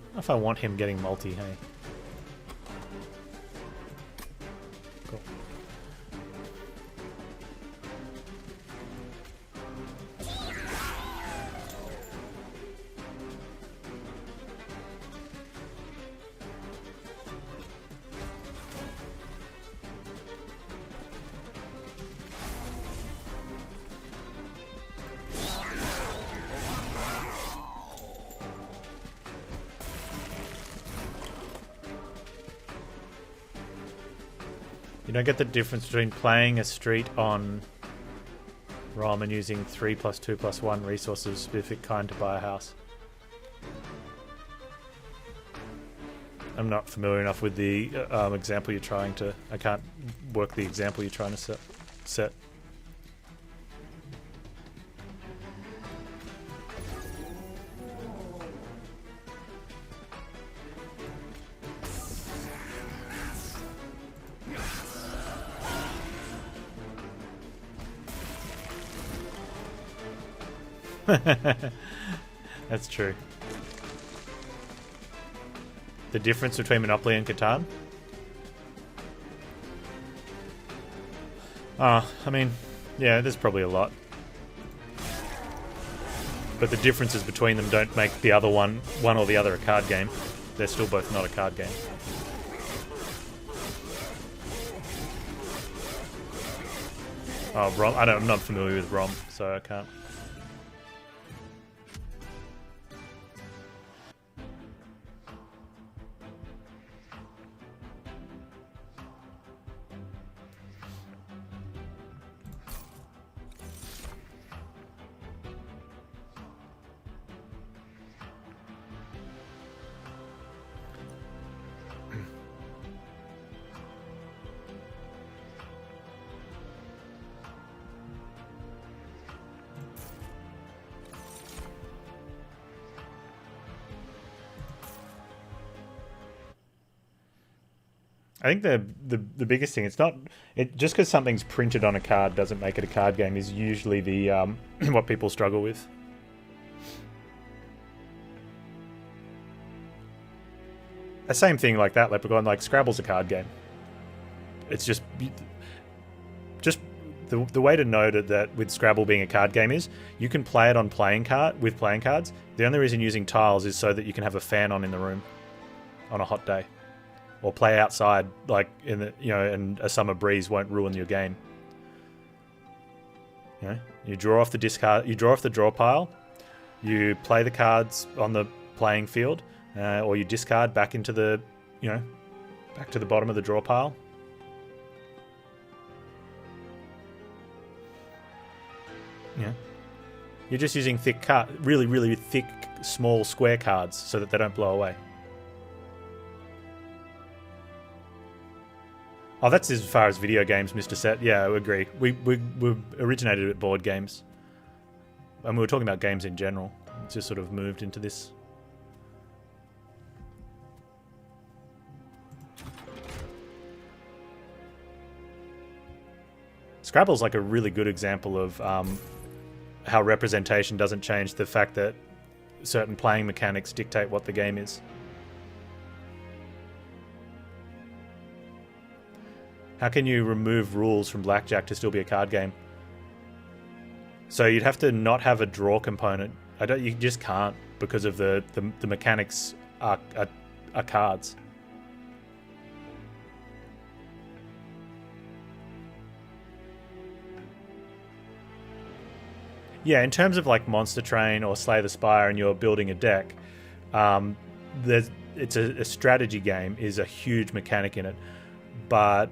I don't know if I want him getting multi, hey. Cool. You don't get the difference between playing a street on ROM and using 3+2+1 resources of specific kind to buy a house. I'm not familiar enough with the example you're trying to... I can't work the example you're trying to set. That's true. The difference between Monopoly and Catan? I mean, yeah, there's probably a lot. But the differences between them don't make the other one or the other a card game. They're still both not a card game. Oh, ROM. I'm not familiar with ROM, so I can't. I think the biggest thing, it's not just because something's printed on a card doesn't make it a card game, is usually the what people struggle with. The same thing like that, Leprechaun. Like Scrabble's a card game. It's just the way to know that with Scrabble being a card game is you can play it on playing cards. The only reason using tiles is so that you can have a fan on in the room on a hot day, or play outside like in the and a summer breeze won't ruin your game. You draw off the discard, you draw off the draw pile, you play the cards on the playing field, or you discard back into the back to the bottom of the draw pile. Yeah, you're just using thick really, really thick, small square cards so that they don't blow away. Oh, that's as far as video games, Mr. Set. Yeah, I agree. We originated at board games, and we were talking about games in general. It's just sort of moved into this. Scrabble's like a really good example of how representation doesn't change the fact that certain playing mechanics dictate what the game is. How can you remove rules from blackjack to still be a card game? So you'd have to not have a draw component. You just can't, because of the mechanics are cards. Yeah, in terms of like Monster Train or Slay the Spire and you're building a deck, it's a strategy game is a huge mechanic in it. But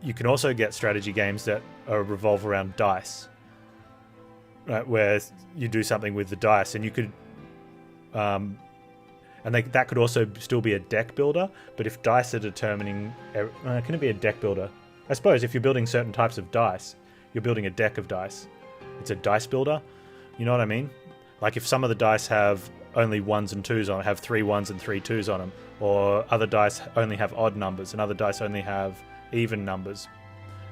you can also get strategy games that revolve around dice, right? Where you do something with the dice, and you could, that could also still be a deck builder. But if dice are determining, can it be a deck builder? I suppose if you're building certain types of dice, you're building a deck of dice. It's a dice builder. You know what I mean? Like if some of the dice have only 1s and 2s on it, have 3 1s and 3 2s on them, or other dice only have odd numbers and other dice only have even numbers,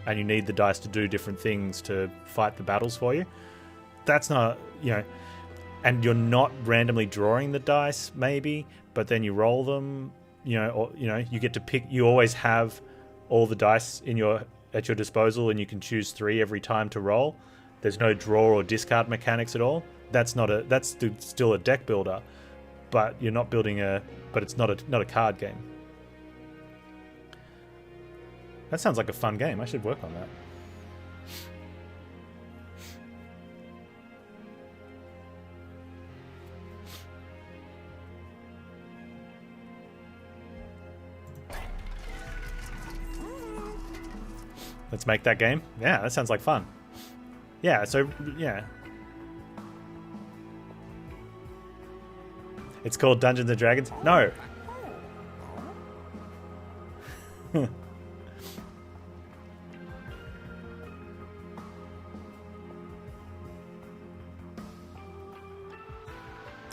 and you need the dice to do different things to fight the battles for you. That's not, and you're not randomly drawing the dice maybe, but then you roll them, or you get to pick. You always have all the dice at your disposal, and you can choose 3 every time to roll. There's no draw or discard mechanics at all. That's still a deck builder, but you're not building but it's not a card game. That sounds like a fun game. I should work on that. Let's make that game. Yeah, that sounds like fun. Yeah, so, yeah. It's called Dungeons & Dragons? No!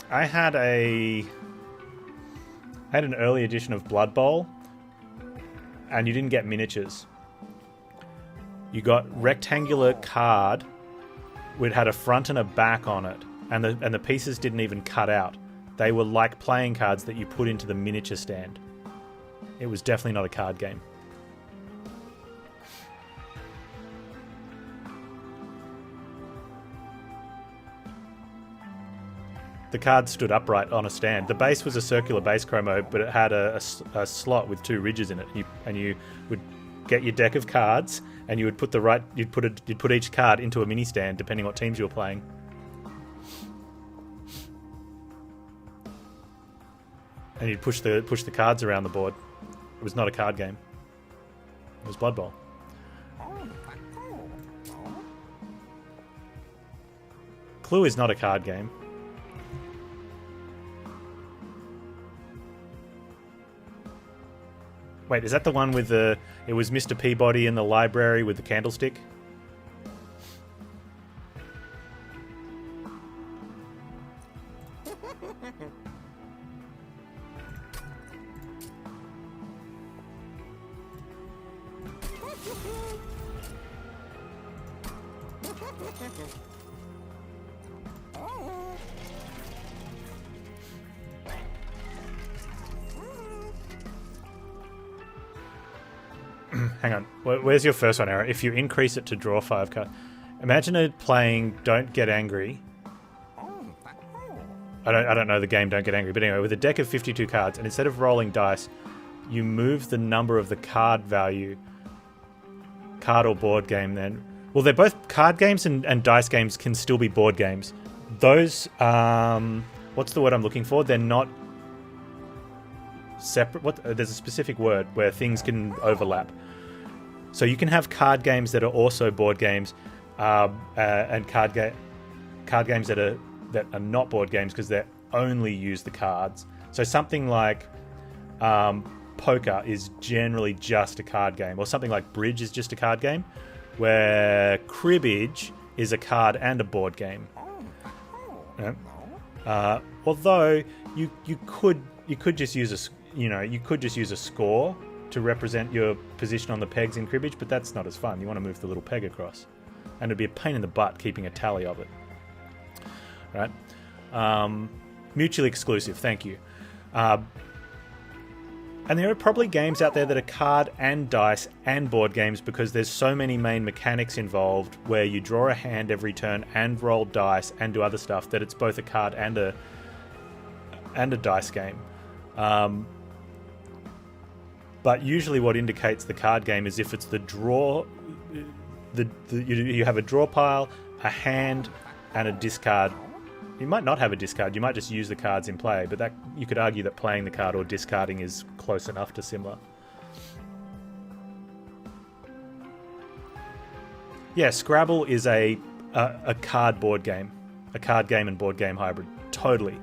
I had an early edition of Blood Bowl, and you didn't get miniatures. You got rectangular card. It had a front and a back on it, and the pieces didn't even cut out. They were like playing cards that you put into the miniature stand. It was definitely not a card game. The card stood upright on a stand. The base was a circular base chromo, but it had a slot with 2 ridges in it. And you would get your deck of cards, and you would put you'd put each card into a mini stand depending what teams you were playing. And you'd push the cards around the board. It was not a card game. It was Blood Bowl. Clue is not a card game. Wait, is that the one with it was Mr. Peabody in the library with the candlestick? Hang on. Where's your first one, Aaron? If you increase it to draw 5 cards. Imagine it playing Don't Get Angry. I don't know the game Don't Get Angry, but anyway, with a deck of 52 cards, and instead of rolling dice, you move the number of the card value. Card or board game then. Well, they're both card games and dice games can still be board games. Those, what's the word I'm looking for? They're not separate. There's a specific word where things can overlap. So you can have card games that are also board games, and card games that are not board games because they only use the cards. So something like poker is generally just a card game, or something like bridge is just a card game, where cribbage is a card and a board game. Yeah. Although you could just use a score to represent your position on the pegs in cribbage, but that's not as fun. You want to move the little peg across, and it'd be a pain in the butt keeping a tally of it. Right? Mutually exclusive. Thank you. And there are probably games out there that are card and dice and board games because there's so many main mechanics involved where you draw a hand every turn and roll dice and do other stuff that it's both a card and a dice game. But usually what indicates the card game is if it's the draw, you have a draw pile, a hand, and a discard. You might not have a discard, you might just use the cards in play, but that you could argue that playing the card or discarding is close enough to similar. Yeah, Scrabble is a card board game. A card game and board game hybrid. Totally.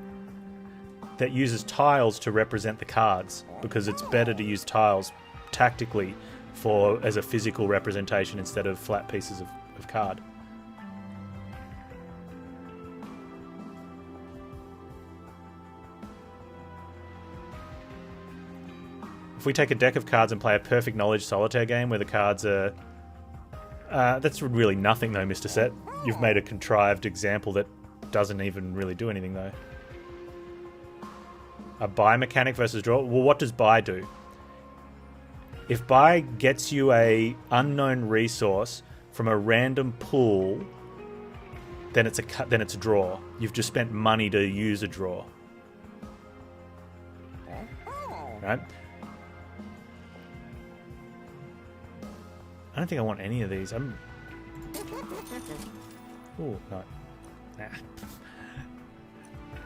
That uses tiles to represent the cards, because it's better to use tiles tactically as a physical representation instead of flat pieces of card. If we take a deck of cards and play a perfect knowledge solitaire game where the cards are... that's really nothing though, Mr. Set. You've made a contrived example that doesn't even really do anything though. A buy mechanic versus draw? Well, what does buy do? If buy gets you a unknown resource from a random pool, then it's a draw. You've just spent money to use a draw. Right? I don't think I want any of these. Ooh, no. Nah.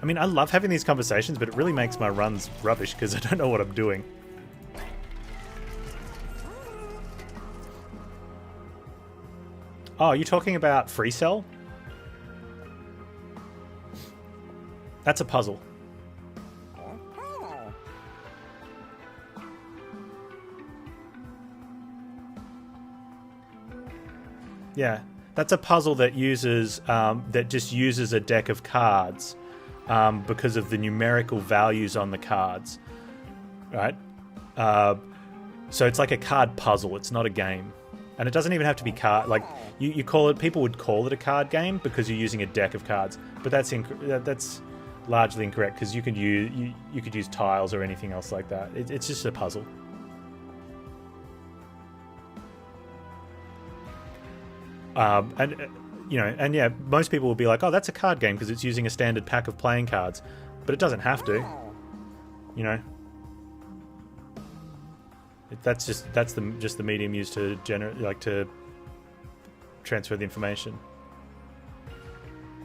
I mean, I love having these conversations, but it really makes my runs rubbish because I don't know what I'm doing. Oh, are you talking about Free Cell? That's a puzzle. Yeah, that's a puzzle that uses that just uses a deck of cards because of the numerical values on the cards, right? So it's like a card puzzle. It's not a game, and it doesn't even have to be card. Like you call it, people would call it a card game because you're using a deck of cards, but that's largely incorrect because you could use tiles or anything else like that. It's just a puzzle. And yeah, most people will be like, oh, that's a card game because it's using a standard pack of playing cards, but it doesn't have to, you know. That's just the medium used to to transfer the information.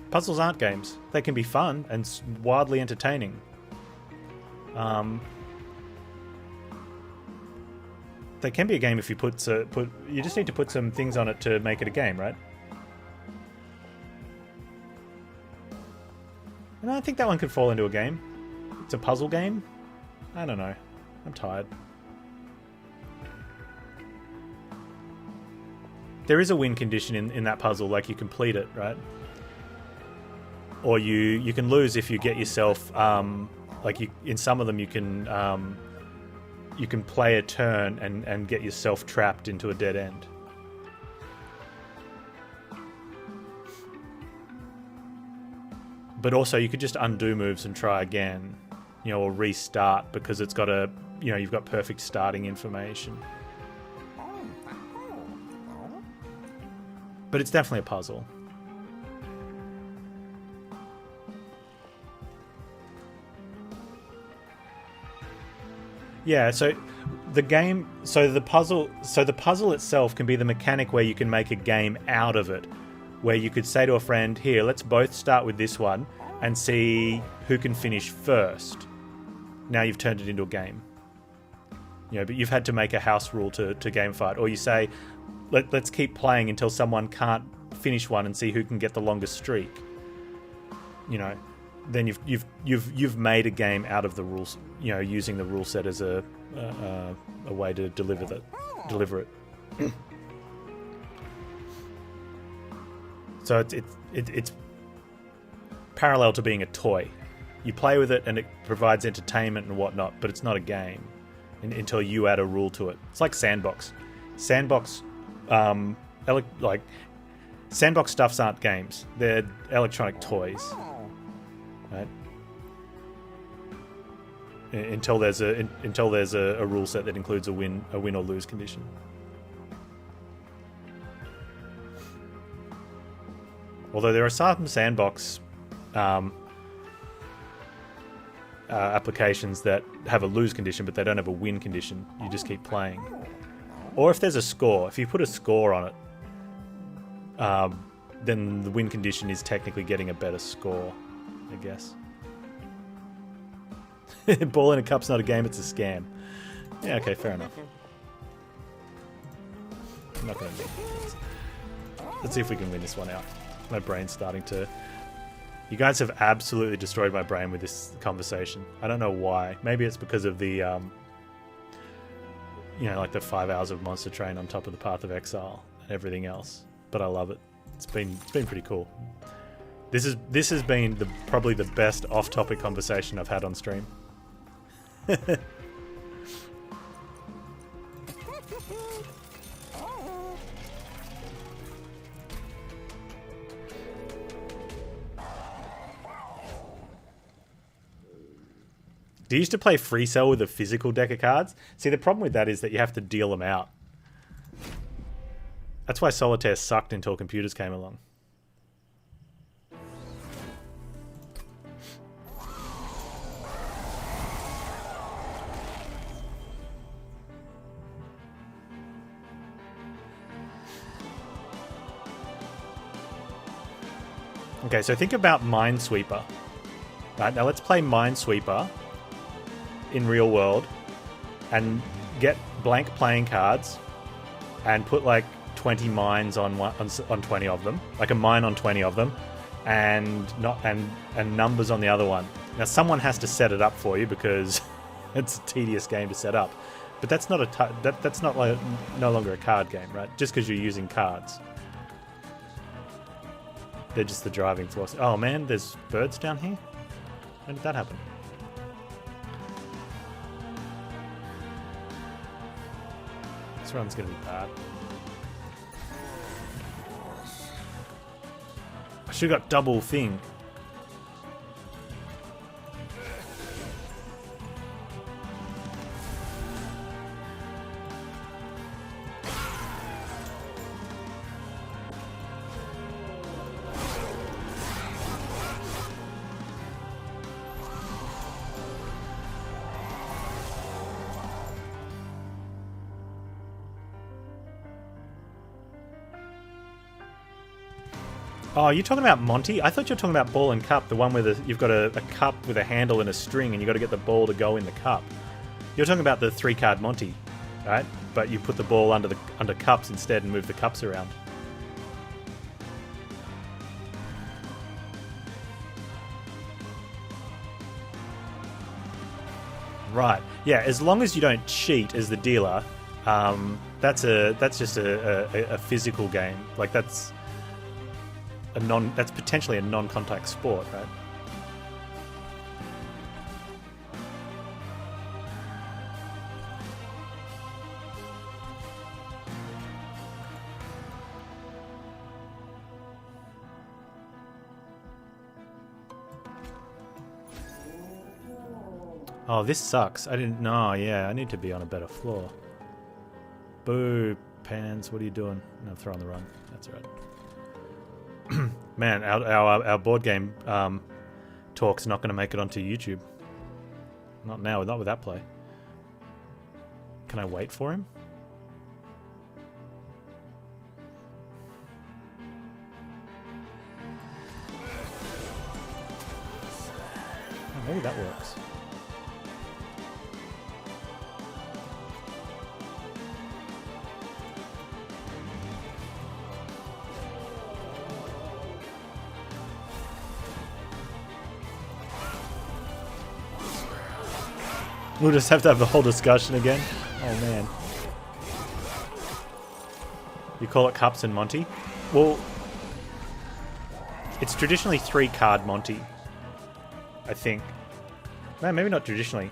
Puzzles aren't games. They can be fun and wildly entertaining. They can be a game if you you just need to put some things on it to make it a game, right? And I think that one could fall into a game. It's a puzzle game? I don't know. I'm tired. There is a win condition in that puzzle, like you complete it, right? Or you can lose if you get yourself, in some of them you can play a turn and get yourself trapped into a dead end. but also you could just undo moves and try again, you know, or restart because it's got a, you know, you've got perfect starting information. But it's definitely a puzzle. Yeah, so the game, the puzzle itself can be the mechanic where you can make a game out of it, where you could say to a friend, here, let's both start with this one and see who can finish first. Now you've turned it into a game. You know, but you've had to make a house rule to game fight, or you say, let's keep playing until someone can't finish one and see who can get the longest streak. You know, then you've made a game out of the rules. You know, using the rule set as a way to deliver it. So it's parallel to being a toy. You play with it and it provides entertainment and whatnot, but it's not a game until you add a rule to it. It's like Sandbox. Sandbox stuffs aren't games. They're electronic toys. Right? Until there's a rule set that includes a win or lose condition. Although there are some Sandbox applications that have a lose condition, but they don't have a win condition. You just keep playing. Or if there's a score, if you put a score on it, then the win condition is technically getting a better score, I guess. Ball in a cup's not a game, it's a scam. Yeah, okay, fair enough. I'm not going to do it. Let's see if we can win this one out. My brain's starting to... You guys have absolutely destroyed my brain with this conversation. I don't know why. Maybe it's because of the, you know, like the 5 hours of Monster Train on top of the Path of Exile and everything else. But I love it. It's been pretty cool. This has been probably the best off-topic conversation I've had on stream. Do you used to play Free Cell with a physical deck of cards? See, the problem with that is that you have to deal them out. That's why Solitaire sucked until computers came along. Okay, so think about Minesweeper. Right, now let's play Minesweeper in real world and get blank playing cards and put like 20 mines on 20 of them, like a mine on 20 of them, and numbers on the other one. Now someone has to set it up for you because it's a tedious game to set up. But that's not that's not like no longer a card game, right? Just because you're using cards. They're just the driving force. Oh man, there's birds down here? When did that happen? This run's gonna be bad. I should've got double thing. Oh, you're talking about Monty? I thought you were talking about Ball and Cup, the one where you've got a cup with a handle and a string and you've got to get the ball to go in the cup. You're talking about the 3-card Monty, right? But you put the ball under cups instead and move the cups around. Right. Yeah, as long as you don't cheat as the dealer, that's just a physical game. Like that's potentially a non-contact sport, right? Oh, this sucks. I didn't know. Yeah, I need to be on a better floor. Boo, Panz. What are you doing? No, throw on the run. That's all right. Man, our board game talk's not going to make it onto YouTube. Not now. Not with that play. Can I wait for him? Oh, maybe that works. We'll just have to have the whole discussion again. Oh man. You call it Cups and Monty? Well, it's traditionally 3-card Monty, I think. No, maybe not traditionally.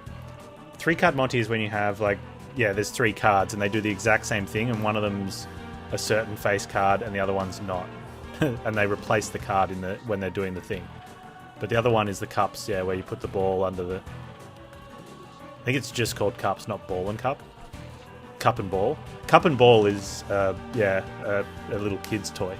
3-card Monty is when you have, like, yeah, there's 3 cards and they do the exact same thing, and one of them's a certain face card and the other one's not. And they replace the card when they're doing the thing. But the other one is the Cups, yeah, where you put the ball under the... I think it's just called Cups, not Ball and Cup. Cup and Ball. Cup and Ball is, yeah, a little kid's toy.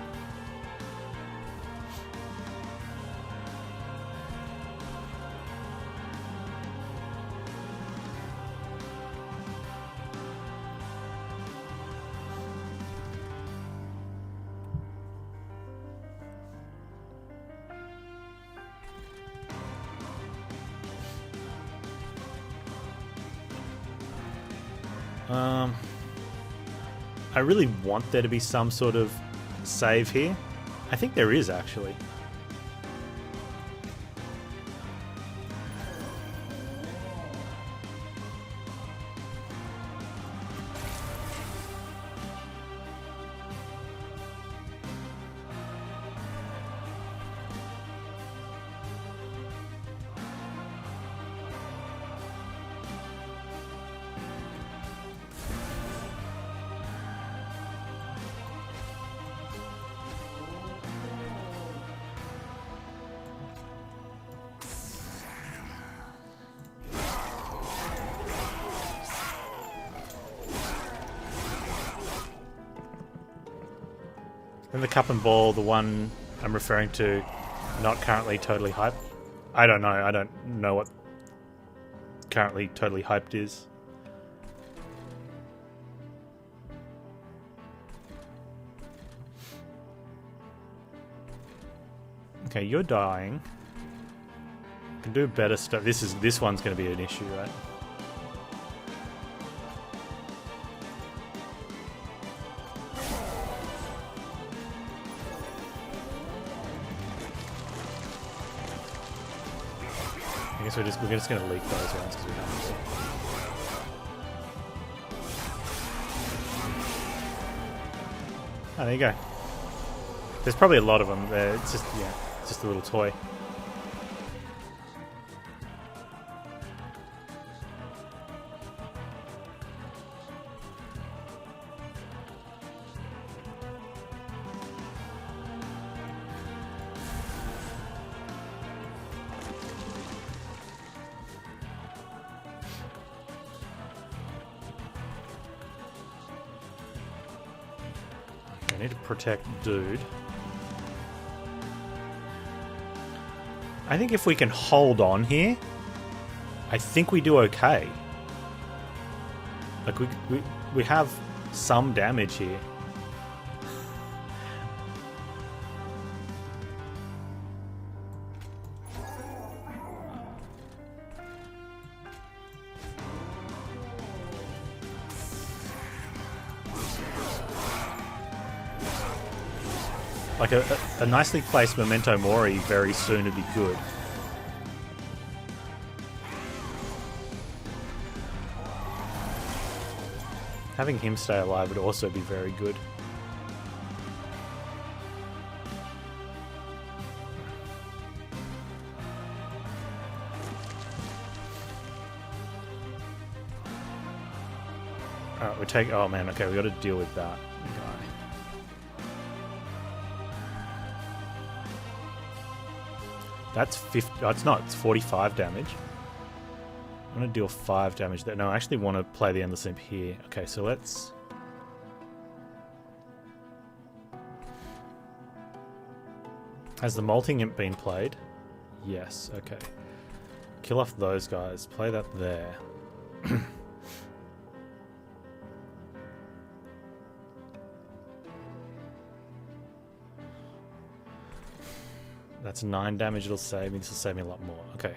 I really want there to be some sort of save here. I think there is, actually. And the Cup and Ball, the one I'm referring to, not currently totally hyped. I don't know. I don't know what currently totally hyped is. Okay, you're dying. I can do better stuff. This one's going to be an issue, right? I guess we're just going to leak those ones because we have to. Oh, there you go. There's probably a lot of them there. It's just, yeah, it's just a little toy. I need to protect dude. I think if we can hold on here, I think we do okay. Like we have some damage here. Like a nicely placed Memento Mori very soon would be good. Having him stay alive would also be very good. Alright, we take... Oh man, okay, we got to deal with that guy. That's 50... Oh, it's not. It's 45 damage. I'm going to deal 5 damage there. No, I actually want to play the Endless Imp here. Okay, so let's... Has the Molting Imp been played? Yes, okay. Kill off those guys. Play that there. That's 9 damage it'll save me. This will save me a lot more. Okay.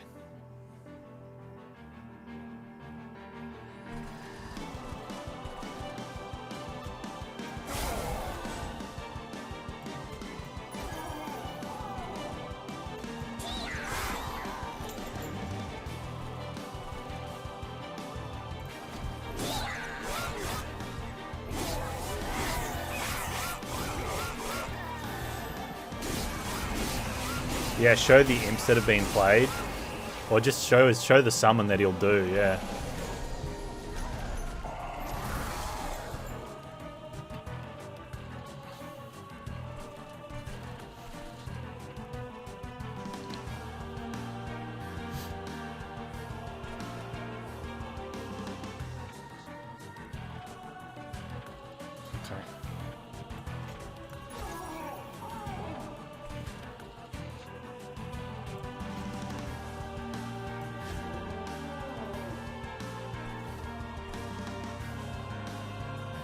Yeah, show the imps that have been played. Or just show the summon that he'll do, yeah.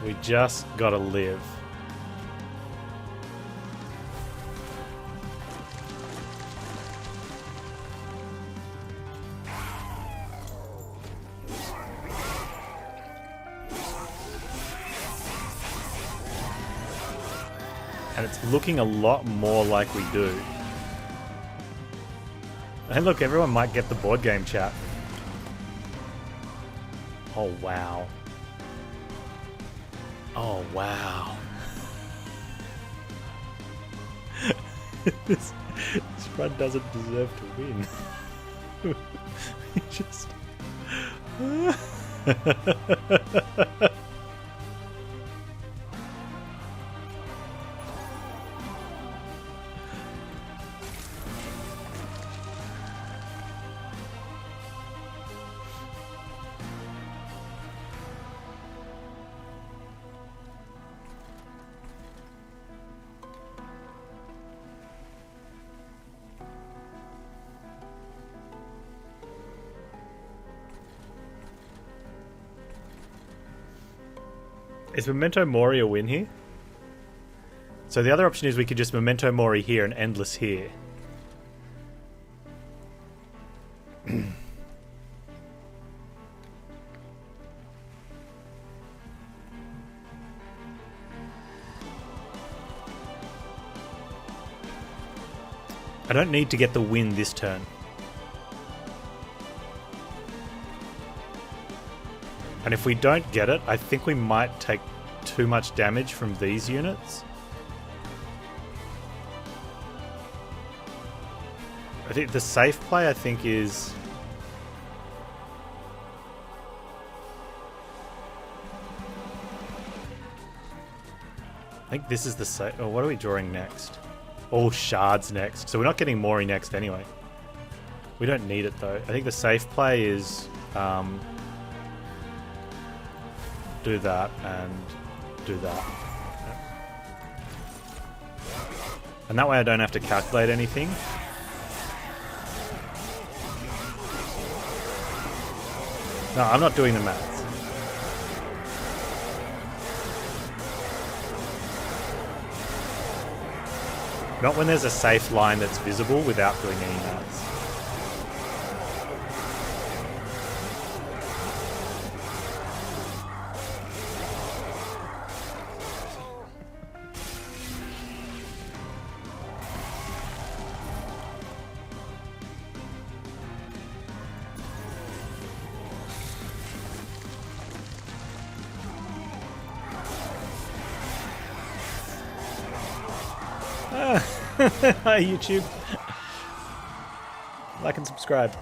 We just gotta live. And it's looking a lot more like we do. And look, everyone might get the board game chat. Oh, wow. Oh, wow. this run doesn't deserve to win. He just... Is Memento Mori a win here? So the other option is we could just Memento Mori here and Endless here. I don't need to get the win this turn. And if we don't get it, I think we might take too much damage from these units. I think the safe play, I think, is... I think this is the safe... Oh, what are we drawing next? All shards next. So we're not getting Mori next anyway. We don't need it, though. I think the safe play is... do that and do that. And that way I don't have to calculate anything. No, I'm not doing the maths. Not when there's a safe line that's visible without doing any maths. Hi YouTube. Like and subscribe.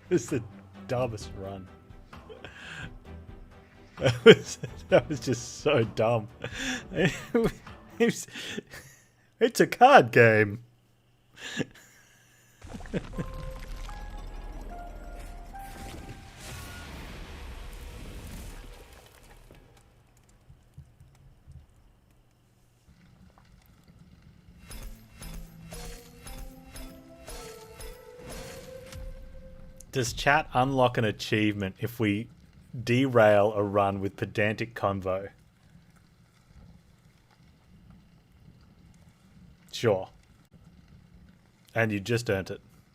This is the dumbest run. That was just so dumb. It's a card game. Does chat unlock an achievement if we derail a run with pedantic convo? Sure. And you just earned it.